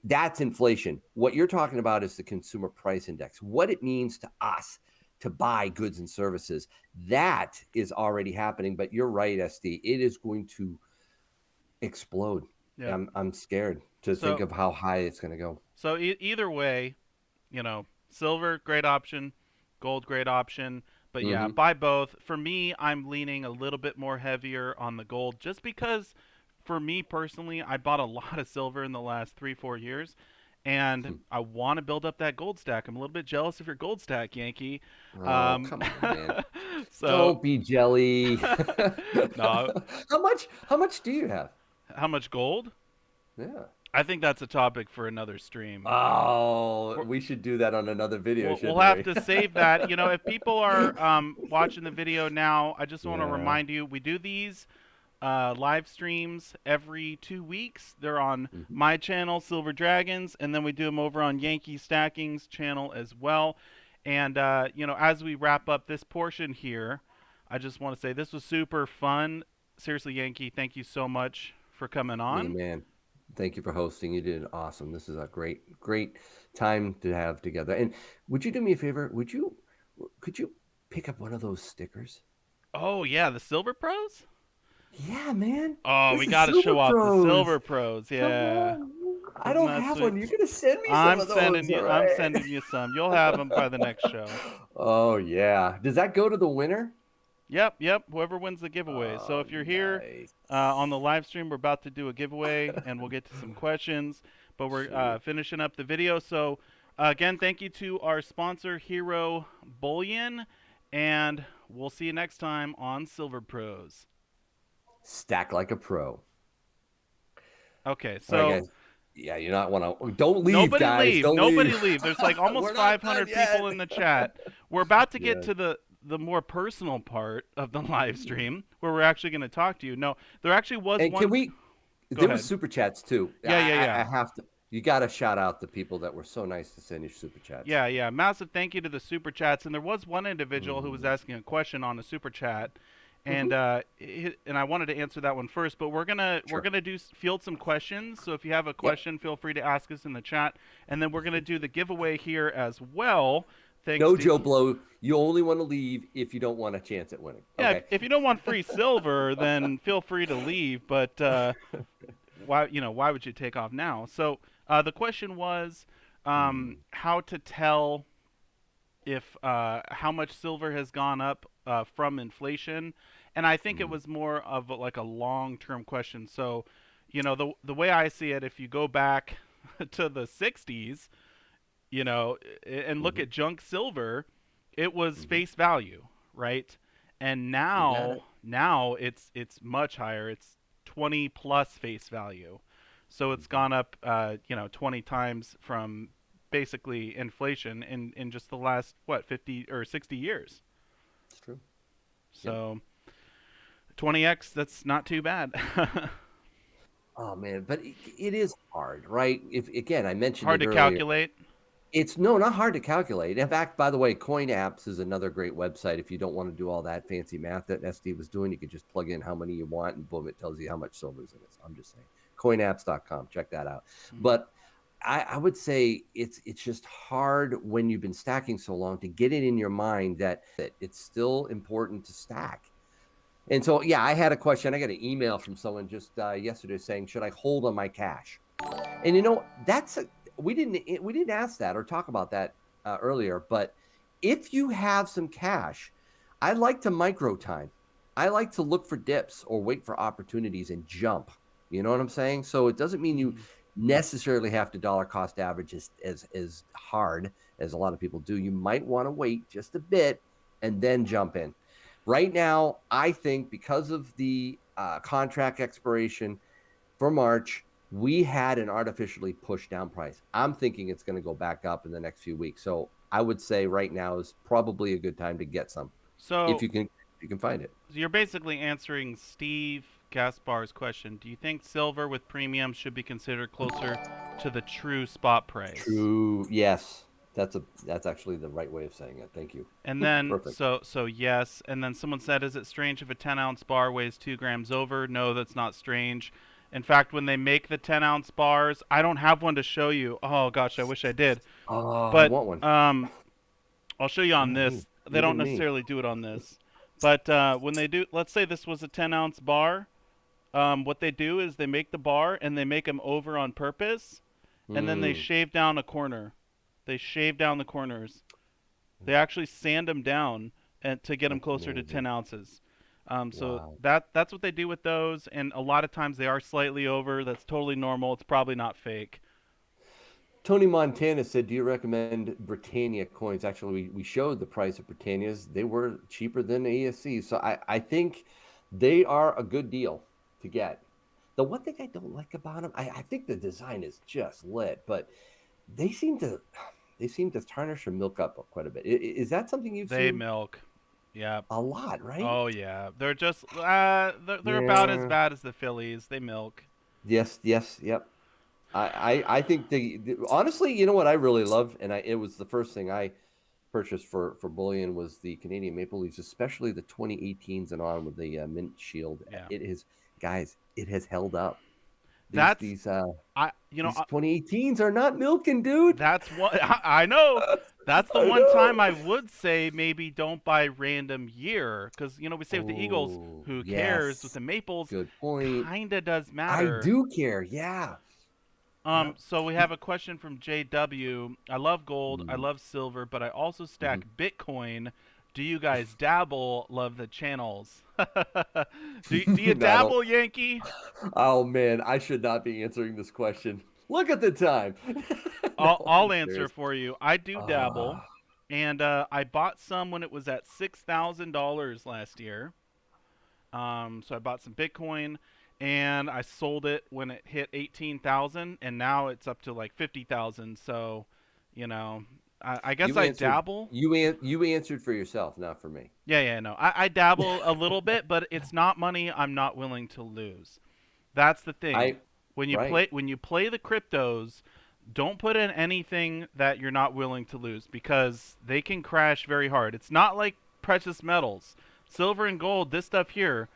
that's inflation. What you're talking about is the consumer price index. What it means to us to buy goods and services. That is already happening. But you're right, SD. It is going to explode. yeah. I'm scared to think So of how high it's going to go. either way, silver great option, gold great option. But yeah, Mm-hmm. buy both. For me, I'm leaning a little bit more heavier on the gold just because for me personally, I bought a lot of silver in the last 3, 4 years. And I want to build up that gold stack. I'm a little bit jealous of your gold stack, Yankee. Oh, Um, come on, man. so, Don't be jelly. no, How much do you have? how much gold? Yeah. I think that's a topic for another stream. Oh, we should do that on another video, We'll shouldn't have we? to save that. If people are watching the video now, I just want to Yeah. remind you we do these live streams every 2 weeks. They're on Hmm. my channel, Silver Dragons, and then we do them over on Yankee Stacking's channel as well. And as we wrap up this portion here, I just want to say this was super fun. Seriously, Yankee, thank you so much for coming You're the on. man. Thank you for hosting. You did awesome. This is a great, great time to have together. And would you do me a favor? Could you pick up one of those stickers? Oh yeah, the Silver Pros. Yeah, man. Oh, we This is got to Super show off the Pros. Silver Pros. Come Yeah. on. I Isn't don't that have sweet? one. You're gonna send me some I'm of sending those, all you. I'm right? sending you some. You'll have them by the next show. Oh yeah. Does that go to the winner? Yep, yep. Whoever wins the giveaway. So Oh, if you're here nice. on the live stream, we're about to do a giveaway, and we'll get to some questions. But we're Sweet. finishing up the video. So again, thank you to our sponsor, Hero Bullion, and we'll see you next time on Silver Pros. Stack like a pro. Okay, All right, so guys. Yeah, you not want to. Don't leave, nobody guys. leave. Don't Nobody leave. leave. There's like almost We're not done 500 yet. people in the chat. We're about to get Yeah. to the more personal part of the live stream where we're actually going to talk to you. No, there actually was And can one. we? Go There was ahead. super chats too. Yeah, yeah, I yeah. have to. You got to shout out the people that were so nice to send you super chats. Yeah, yeah. Massive thank you to the super chats. And there was one individual who was Mm-hmm. asking a question on the super chat, Mm-hmm. and I wanted to answer that one first. But we're Sure. gonna field some questions. So if you have a Yep. question, feel free to ask us in the chat. And then we're gonna do the giveaway here as well. Thanks No, to Joe Blow. You only want to leave if you don't want a chance at winning. yeah. Okay. If you don't want free silver, then feel free to leave. But why would you take off now? So the question was Mm, how to tell if how much silver has gone up from inflation, and I think it mm, was more of like a long-term question. So, the way I see it, if you go back to the '60s, and look mm-hmm, at junk silver, it was mm-hmm. face value, right? And You got it. now it's much higher. It's 20 plus face value. So it's Mm-hmm. gone up 20 times from basically inflation in just the last what 50 or 60 years. It's true. Yep. So 20x, that's not too bad. Oh man, but it is hard, right? If again, I mentioned Hard it to earlier. calculate. It's no, not hard to calculate. In fact, by the way, Coin Apps is another great website. If you don't want to do all that fancy math that SD was doing, you could just plug in how many you want and boom, it tells you how much silver's in it. So I'm just saying. Coinapps.com. Check that out. Mhm. But I would say it's just hard when you've been stacking so long to get it in your mind that it's still important to stack. And so, yeah, I had a question. I got an email from someone just yesterday saying, should I hold on my cash? And we didn't ask that or talk about that earlier. But if you have some cash, I like to micro time. I like to look for dips or wait for opportunities and jump. You know what I'm saying? So it doesn't mean you Mhm. necessarily have to dollar cost average as hard as a lot of people do. You might want to wait just a bit and then jump in. Right now, I think because of the contract expiration for March, we had an artificially pushed down price. I'm thinking it's going to go back up in the next few weeks. So I would say right now is probably a good time to get some if So you can find it. you're basically answering Steve Gaspar's question. Do you think silver with premium should be considered closer to the true spot price? True. Yes. That's actually the right way of saying it. Thank you. And then, Perfect. so yes. And then someone said, "Is it strange if a 10-ounce bar weighs 2 grams over?" No, that's not strange. In fact, when they make the 10-ounce bars, I don't have one to show you. Oh gosh, I wish I did. Oh, I But want one. I'll show you on Yeah, me. this. They don't Even me. necessarily do it on this. But when they do, let's say this was a 10-ounce bar. What they do is they make the bar and they make them over on purpose, and then they Mm. shave down a corner. They shave down the corners. They actually sand them down, and to get them That's closer to amazing. 10 ounces. So Wow. that's what they do with those, and a lot of times they are slightly over. That's totally normal. It's probably not fake. Tony Montana said, "Do you recommend Britannia coins?" Actually, we showed the price of Britannias. They were cheaper than ASC, so I think they are a good deal to get. The one thing I don't like about them, I think the design is just lit, but they seem to they seem to tarnish or milk up quite a bit. Is that something you've They seen milk. Yeah. a lot, right? Oh yeah. They're just they're about as Yeah. bad as the Phillies. They milk. Yes. Yes. Yep. I think honestly, you know what I really love, and it was the first thing I purchased for Bullion was the Canadian Maple Leafs, especially the 2018s and on with the mint shield. Yeah. It is, guys, it has held up. These That's these uh I you know these 2018s are not milking, dude. that's what I know. That's the I one time know. I would say maybe don't buy random year because we say with the Eagles, Oh, who cares? With yes. the Maples, Good point. kinda does I matter. do care. Yeah. Yep. So we have a question from JW. I love gold, I Mm-hmm. love silver, but I also Mm-hmm. stack Bitcoin. Do you guys dabble? Love the channels. Do you I don't. dabble, Yankee? Oh man, I should not be answering this question. Look at the time. No, I'm I'll answer serious. for you. I do dabble, Ah, and I bought some when it was at $6,000 last year. So I bought some Bitcoin, and I sold it when it hit 18,000, and now it's up to like 50,000. So, you know, I guess you I answered. dabble. You answered for yourself, not for me. Yeah, yeah, no, I dabble a little bit, but it's not money I'm not willing to lose. That's the thing. I right. When you play the cryptos, don't put in anything that you're not willing to lose because they can crash very hard. It's not like precious metals. Silver and gold, this stuff here,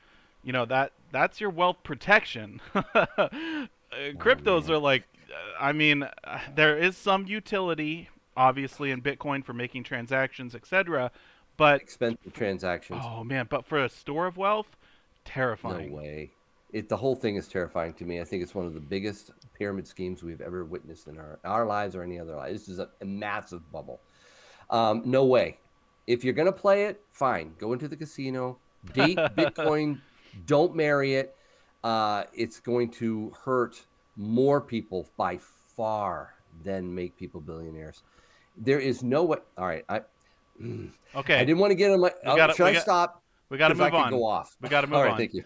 that's your wealth protection. Oh Cryptos man, are like I mean, there is some utility obviously in Bitcoin for making transactions, etc. But expensive transactions. oh man, but for a store of wealth, No terrifying. way. The whole thing is terrifying to me. I think it's one of the biggest pyramid schemes we've ever witnessed in our lives or any other life. This is a massive bubble. No way. If you're gonna play it, fine. Go into the casino. Date Bitcoin. Don't marry it. It's going to hurt more people by far than make people billionaires. There is no way. All right. I Okay, didn't want to get on my. we got to Should we I got stop? we got to Because I move could on. go off. We got to All move right. on. Thank you.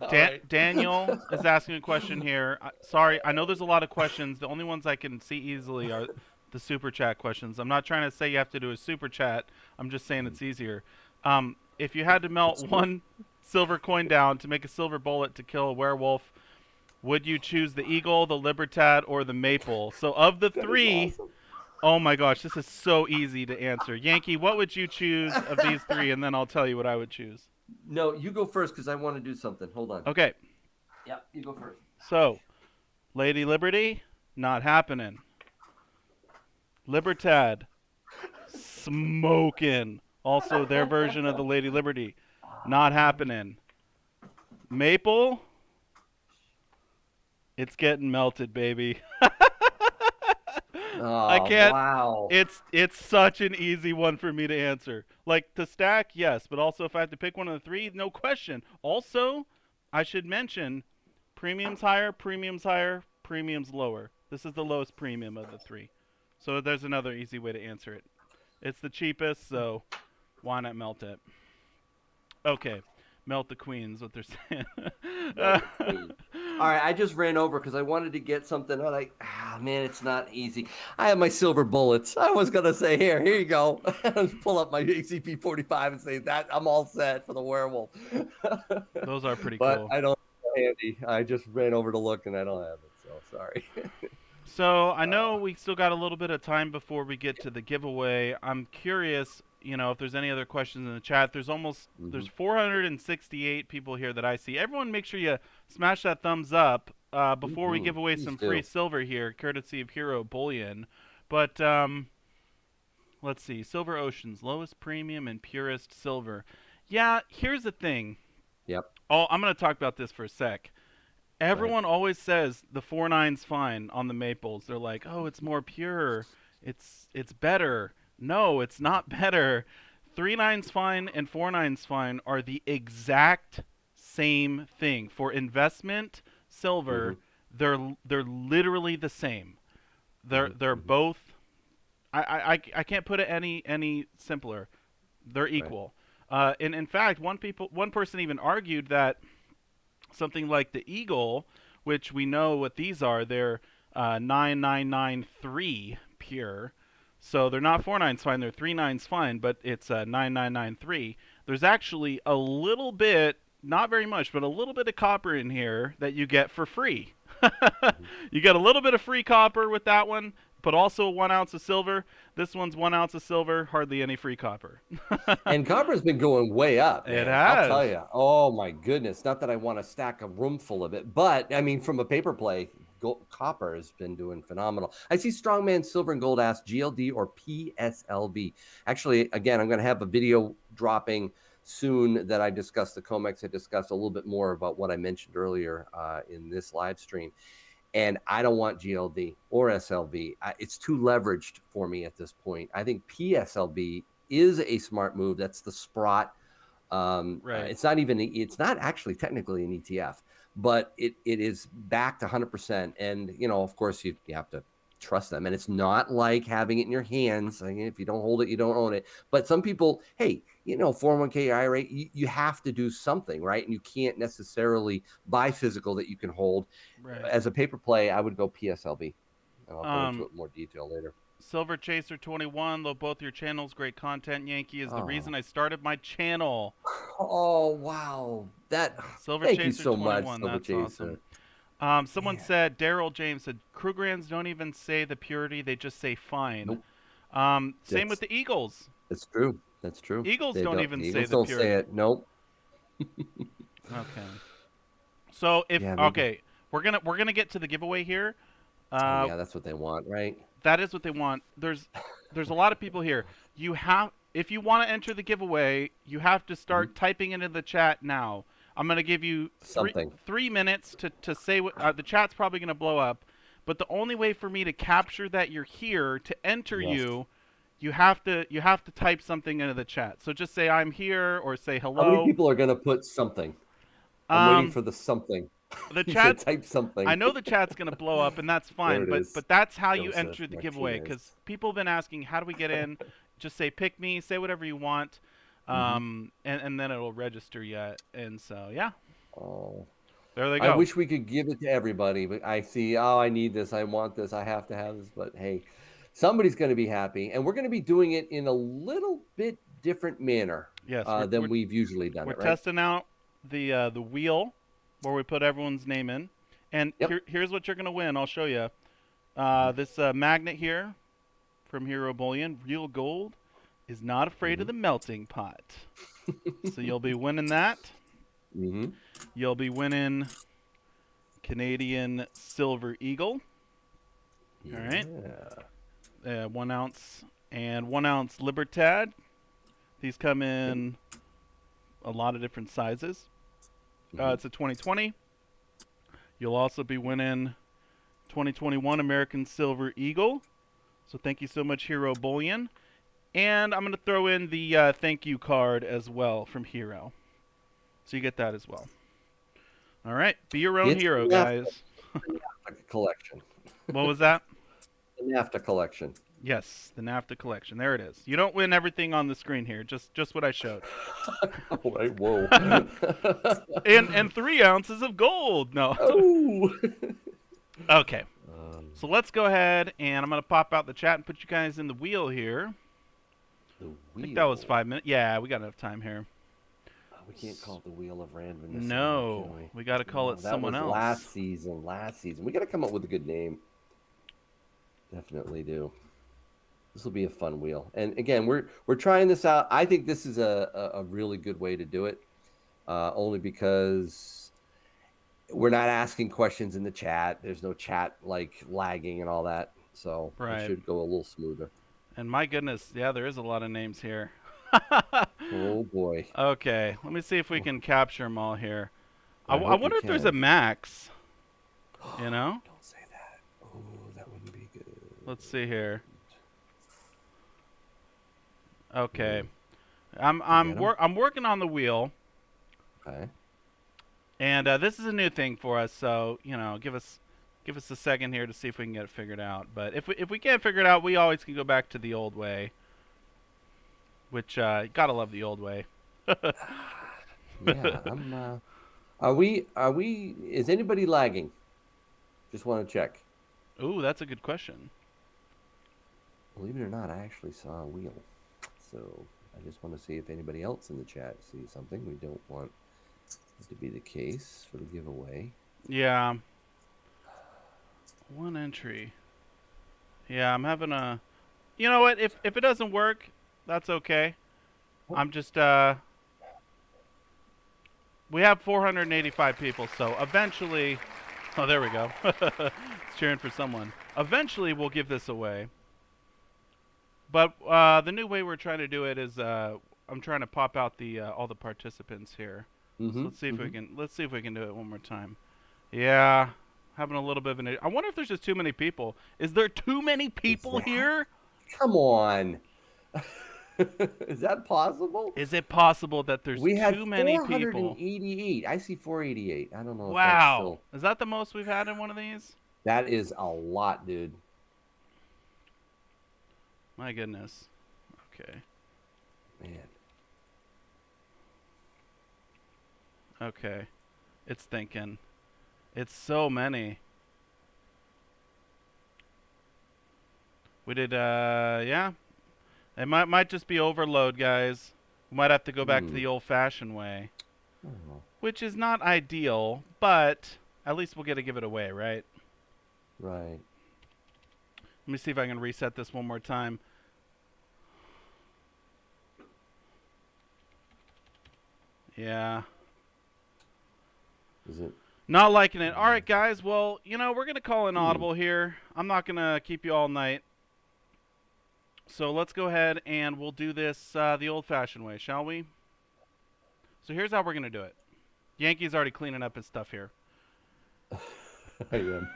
All right. Daniel is asking a question here. Sorry, I know there's a lot of questions. The only ones I can see easily are the super chat questions. I'm not trying to say you have to do a super chat. I'm just saying it's easier. If you had to melt It's true. one silver coin down to make a silver bullet to kill a werewolf, would you choose the eagle, the libertad, or the maple? So of the That is three, awesome. oh my gosh, this is so easy to answer. Yankee, what would you choose of these three, and then I'll tell you what I would choose. No, you go first because I want to do something. Hold on. Okay, Yeah, you go first. so Lady Liberty, not happening. Libertad, smoking. Also, their version of the Lady Liberty, not happening. Maple, it's getting melted, baby. I Oh, can't. wow. It's such an easy one for me to answer. Like to stack, yes, but also if I have to pick one of the three, no question. Also, I should mention premiums higher, premiums lower. This is the lowest premium of the three. So there's another easy way to answer it. It's the cheapest, so why not melt it? Okay, melt the queens. What they're saying. Melt the queen. All right, I just ran over because I wanted to get something. I'm like, man, it's not easy. I have my silver bullets. I was gonna say, here you go. Just pull up my ACP 45 and say that I'm all set for the werewolf. Those are pretty But cool. I don't have it handy. I just ran over to look and I don't have it. So sorry. So I know Uh, we still got a little bit of time before we get to the giveaway. I'm curious, if there's any other questions in the chat. There's mhm. 468 people here that I see. Everyone, make sure you smash that thumbs up before we give away Please some free do. silver here, courtesy of Hero Bullion. But let's see, Silver Oceans, lowest premium and purest silver. Yeah, here's the thing. Yep. Oh, I'm gonna talk about this for a sec. Go ahead. Everyone always says the 4.9's fine on the maples. They're like, "Oh, it's more pure. It's better." No, it's not better. 3 nines fine and 4 nines fine are the exact same thing. For investment Mm-hmm. silver, they're literally the same. They're Mm-hmm. both. I can't put it any simpler. They're Right. equal. And in fact, one person even argued that something like the Eagle, which we know what these are, they're 9993 pure. So they're not 4 nines fine, they're 3 nines fine, but it's 9993. There's actually a little bit, not very much, but a little bit of copper in here that you get for free. Mm-hmm. You get a little bit of free copper with that one, but also 1 ounce of silver. This one's 1 ounce of silver, hardly any free copper. And copper's been going way up, It man. I'll has. tell you. Oh my goodness. Not that I want to stack a room full of it, but I mean, from a paper play, copper has been doing phenomenal. I see Strongman Silver and Gold ask GLD or PSLV. Actually, again, I'm going to have a video dropping soon that I discussed the COMEX. I discussed a little bit more about what I mentioned earlier in this live stream. And I don't want GLD or SLV. It's too leveraged for me at this point. I think PSLV is a smart move. That's the Sprott. Right. It's not actually technically an ETF, but it is backed 100%. And, of course, you have to trust them. And it's not like having it in your hands. I mean, if you don't hold it, you don't own it. But some people, hey, 401k IRA, you have to do something, right? And you can't necessarily buy physical that you can hold. Right. As a paper play, I would go PSLV, and I'll go into Um, it in more detail later. Silver Chaser 21, though both your channels, great content. Yankee is the Oh, reason I started my channel. oh wow! Silver Thank you Chaser so much, 21, Silver that's awesome. Chaser. Someone Man, said, Daryl James said, Krugrands don't even say the purity, they just say fine. nope. Same with That's the Eagles. that's true. That's true. Eagles don't The even say Eagles the don't say purity. it. Nope. Okay. So if Yeah, maybe. okay, we're gonna get to the giveaway here. Oh Uh, yeah, that's what they want, right? that is what they want. There's a lot of people here. You have if you want to enter the giveaway, you have to Mm-hmm. start typing into the chat now. I'm gonna give you three Something. 3 minutes to say what the chat's probably gonna blow up, but the only way for me to capture that you're here to enter Yes. you, you have to type something into the chat. So just say I'm here or say How many hello. people are gonna put something? I'm waiting Um, for the something. the He said, chat type I something. know the chat's gonna blow up, and that's There fine. it But is. but that's how you Joseph enter the giveaway. Because Martinez. people have been asking, how do we get in? Just say pick me, say whatever you want, Mm-hmm. and then it'll register you. And so yeah, Oh. there they I go. wish we could give it to everybody, but I see, oh, I need this, I want this, I have to have this. But hey, somebody's going to be happy, and we're going to be doing it in a little bit different manner Yes, we're than we're, we've usually done we're it, right? testing out the wheel where we put everyone's name in, and Yep. here's what you're gonna win. I'll show you. Mm-hmm. This magnet here from Hero Bullion, real gold, is not afraid of Mm-hmm. the melting pot. So you'll be winning that. Mm-hmm. You'll be winning Canadian Silver Eagle. All right. Yeah. 1 ounce and 1 ounce Libertad. These come Yep. in a lot of different sizes. Mm-hmm. It's a 2020. You'll also be winning 2021 American Silver Eagle. So thank you so much, Hero Bullion. And I'm going to throw in the thank you card as well from Hero. So you get that as well. All right. Be your own It's hero, the NAFTA, guys. the NAFTA collection. What was that? The NAFTA collection. Yes, the NAFTA collection. There it is. You don't win everything on the screen here, just what I showed. All right. Whoa. and 3 ounces of gold. No. Oh. Okay. Um, So let's go ahead and I'm gonna pop out the chat and put you guys in the wheel here. the I think that was wheel. 5 minutes. Yeah, we got enough time here. We can't call it the wheel of randomness anymore, No, can we? we got to call No, it that someone was else. last season. Last season. We got to come up with a good name. Definitely do. This will be a fun wheel. And again, we're trying this out. I think this is a really good way to do it. Only because we're not asking questions in the chat. There's no chat like lagging and all that. So it Right. should go a little smoother. And my goodness, yeah, there is a lot of names here. Oh boy. Okay, let me see if we can capture them all here. I I hope you wonder if there's a can. max. You know? Don't say that. Oh, that wouldn't be good. Let's see here. Okay. You get them? I'm working on the wheel, Okay. and this is a new thing for us. So give us a second here to see if we can get it figured out. But if we can't figure it out, we always can go back to the old way, which gotta love the old way. Yeah, I'm. Are we? Is anybody lagging? Just want to check. Ooh, that's a good question. Believe it or not, I actually saw a wheel. So I just want to see if anybody else in the chat sees something. We don't want it to be the case for the giveaway. Yeah, one entry. Yeah, I'm having a. You know what? If it doesn't work, that's okay. I'm just we have 485 people, so eventually. Oh, there we go. It's cheering for someone. Eventually, we'll give this away. But the new way we're trying to do it is I'm trying to pop out the all the participants here. So Mm-hmm. let's see if we Mm-hmm. can do it one more time. Yeah, having a little bit of an. I wonder if there's just too many people. Is there too many Is people that? here? Come on. Is that possible? Is it possible that there's We had too many people? 488. I see 488. I don't know if that's Wow, still. is that the most we've had in one of these? That is a lot, dude. My goodness. Okay. Man. Okay. It's thinking. It's so many. We did yeah. It might just be overload, guys. We might have to go back to Hmm. the old-fashioned way, Oh, which is not ideal, but at least we'll get to give it away, right? right. Let me see if I can reset this one more time. Yeah. Is it? Not liking it. All right, guys. Well, we're going to call an Hmm. audible here. I'm not going to keep you all night. So let's go ahead and we'll do this the old-fashioned way, shall we? So here's how we're going to do it. Yankee's already cleaning up his stuff here. I am.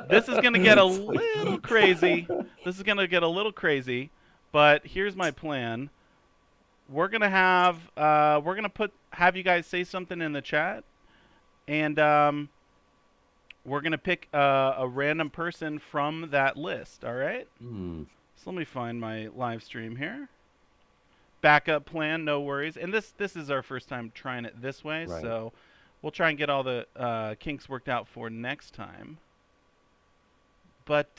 This is going to get a little crazy. This is going to get a little crazy, but here's my plan. We're going to have you guys say something in the chat, and we're going to pick a random person from that list, all right? Hmm. So let me find my live stream here. Backup plan, no worries. And this is our first time trying it this way, Right. so we'll try and get all the kinks worked out for next time. But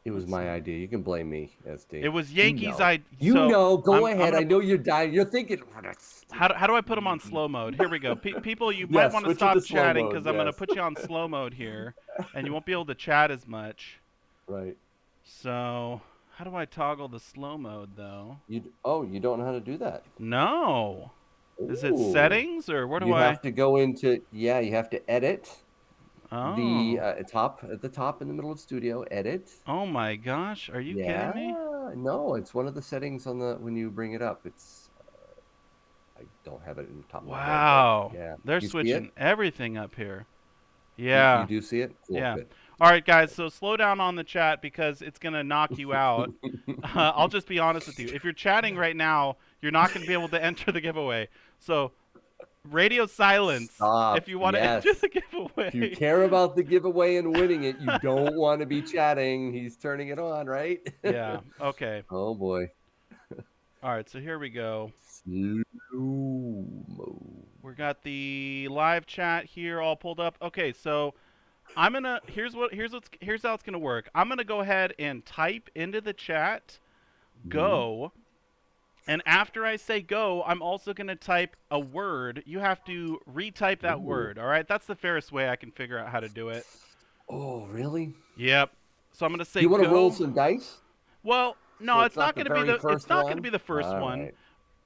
It was let's my see. idea. You can blame me, SD. It was Yankees' know. idea. You so know. Go I'm ahead. gonna, I know you're dying. You're thinking. "Oh, that's how do I put them on slow mode? Here we go. People, you might Yes, want to switch it stop to slow chatting mode, because I'm going to yes. put you on slow mode here, and you won't be able to chat as much. Right. So how do I toggle the slow mode though? You don't know how to do that. No. Is it Ooh. settings or where do You I? have to go into you have to edit the Oh. at the top in the middle of studio, edit. Oh my gosh, are you Yeah. kidding me? No, it's one of the settings on the when you bring it up. It's I don't have it in the top of my head, Wow. but yeah. They're You see switching it? everything up here. You Yeah. do see it? Cool, Yeah. good. All right, guys, so slow down on the chat because it's going to knock you out. I'll just be honest with you. If you're chatting right now, you're not going to be able to enter the giveaway. So, radio silence Stop. if you want to Yes. enter the giveaway. If you care about the giveaway and winning it, you don't want to be chatting. He's turning it on, right? Yeah. Okay. Oh boy. All right, so here we go. Slow mo. We got the live chat here all pulled up. Okay, so here's how it's gonna work. I'm gonna go ahead and type into the chat go, and after I say go, I'm also gonna type a word. You have to retype that Ooh. word. All right, that's the fairest way I can figure out how to do it. Oh, really? Yep. So I'm gonna say You want to go. roll some dice? Well, no, So it's not gonna be very the first first All one. right.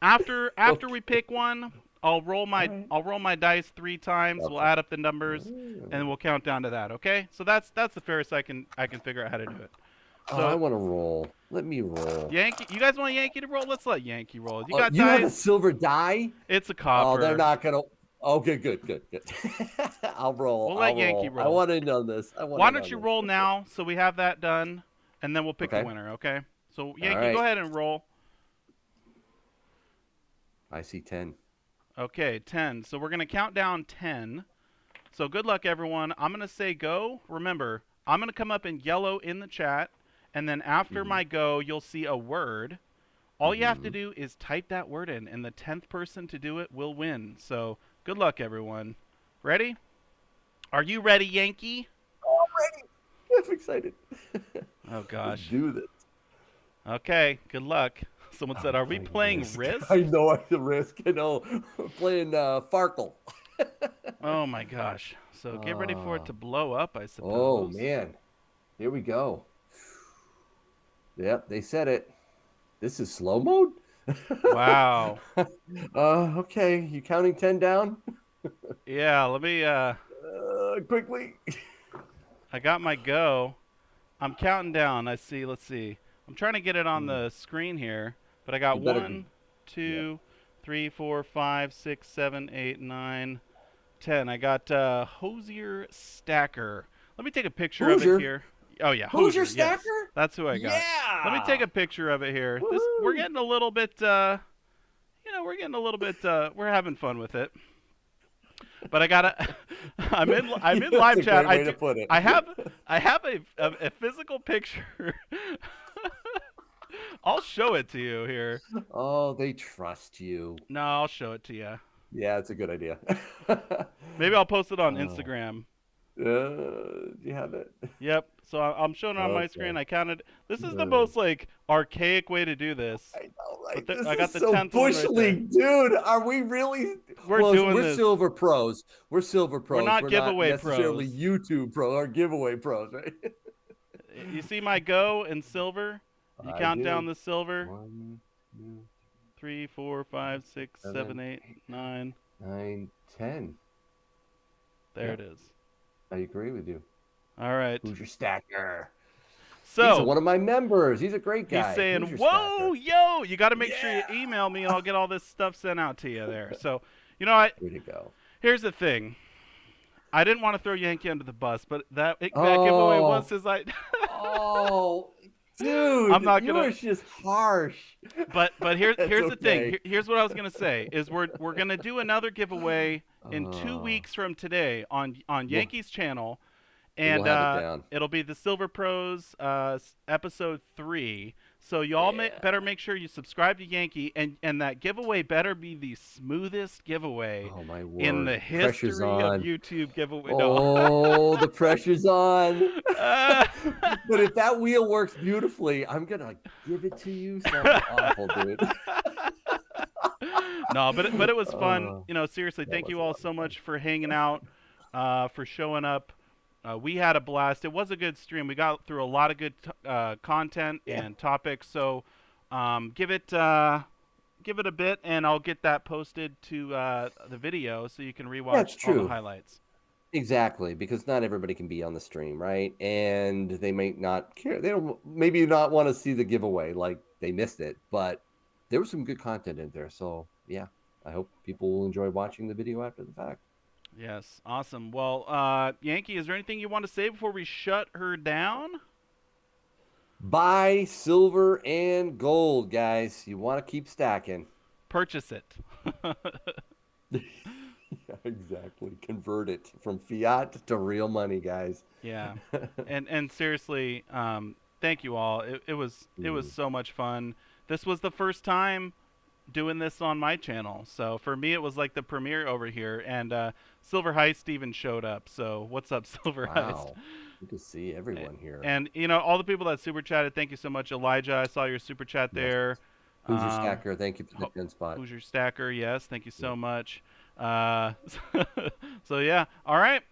After Okay. we pick one, I'll roll my dice 3 times. We'll Okay. add up the numbers, and we'll count down to that. Okay? So that's the fairest I can figure out how to do it. So I want to roll. Let me roll. Yankee, you guys want Yankee to roll? Let's let Yankee roll. You got You dice? have a silver die? It's a copper. Oh, they're not gonna. Okay, good. I'll roll. We'll let Yankee roll. I want to know this. Why don't you roll now so we have that done, and then we'll pick Okay. a winner. Okay? So Yankee, right. go ahead and roll. I see 10. Okay, 10. So we're going to count down 10. So good luck, everyone. I'm going to say go. Remember, I'm going to come up in yellow in the chat. And then after Mm-hmm. my go, you'll see a word. All you have to Mm-hmm. do is type that word in, and the 10th person to do it will win. So good luck, everyone. Ready? Are you ready, Yankee? Already. I'm excited. Oh, Let's gosh. do this. Okay, good luck. Someone Are said, we are we playing playing Risk? I Risk? know I the Risk. I know. We're playing Farkle. Oh, my gosh. So get ready for it uh, to blow up, I oh, suppose. man. Here we go. Yep, they said it. This is slow mode? Wow. Okay. You counting 10 down? Yeah, let me, Quickly. I got my go. I'm counting down. I see, let's see. I'm trying to get it on the screen here, but I got You better. one, Yeah. 2, 3, 4, 5, 6, 7, 8, 9, 10. I got Hosier Stacker. Let me take a picture of it Hoosier. here. Oh yeah, Hoosier Hosier. Yes, Stacker? that's who I got. Let me take Yeah. a picture of it here. This we're Woohoo. getting a little bit. We're getting a little bit. We're having fun with it. But I gotta. I'm in That's live a chat. great I way to do. put it. I have. I have a physical picture. I'll show it to you here. Oh, they trust you. No, I'll show it to you. Yeah, it's a good idea. Maybe I'll post it on Oh, Instagram. do you have it? Yep. So I'm showing it on my screen. Okay. I counted. This is the Uh, most like archaic way to do this. I know, But right? This I got is the so 10th one bush right there. league, dude. Are we really? We're Well, doing we're this. silver pros. We're silver We're pros. not We're not giveaway necessarily pros. YouTube pro or giveaway pros, right? You see my go in silver? You I count down do. the silver. 1, 2, 3, 4, 5, 6, 7, 7, 8, 8, 9. 9, 10. There it Yep, is. I agree with you. All right. Who's your stacker? He's So one of my members. He's a great he's guy. Who's saying, your "Whoa, stacker? yo! You got to make sure Yeah. you email me, and I'll get all this stuff sent out to you there." So, you know, I Way to go. here's the thing. I didn't want to throw Yankee under the bus, but that giveaway was Oh, his I. oh, I'm dude, not you gonna. are just harsh. But That's here's the thing. okay. Here's what I was gonna say is we're gonna do another giveaway in two Oh, weeks from today on we'll Yankee's channel, we'll and have it down. it'll be the Silver Pros episode 3. So y'all better Yeah. make sure you subscribe to Yankee, and that giveaway better be the smoothest giveaway Oh my in the word. Pressure's history of on. YouTube giveaway. No. Oh, the pressure's on. Uh, But if that wheel works beautifully, I'm gonna give it to you. Something awful, dude. no, but it was fun. Oh, You know, seriously, that thank was you a all lot of so fun. much for hanging out, for showing up. We had a blast. It was a good stream. We got through a lot of good content Yeah, and topics. So give it a bit, and I'll get that posted to the video so you can that's rewatch all the true. highlights. Exactly, because not everybody can be on the stream, right? And they might not care. They don't maybe not want to see the giveaway, like they missed it, but there was some good content in there. So yeah, I hope people will enjoy watching the video after the fact. Yes, awesome. Well, Yankee, is there anything you want to say before we shut her down? Buy silver and gold, guys. You want to keep stacking. Purchase it. Yeah, exactly. Convert it from fiat to real money, guys. Yeah, and seriously, thank you all. It was Mm, so much fun. This was the first time doing this on my channel, so for me it was like the premiere over here. And Silver Heist even showed up. So what's up, Silver Heist? wow. Good to see everyone here. And you know all the people that super chatted. Thank you so much, Elijah. I saw your super chat Yes. there. Who's your Um, stacker? Thank you for the 10 spot. who's your stacker? Yes, thank you Yeah. so much. Uh, so yeah, all right.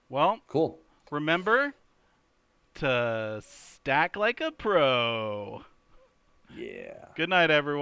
Well, Cool. remember to stack like a pro. Yeah. Good night, everyone.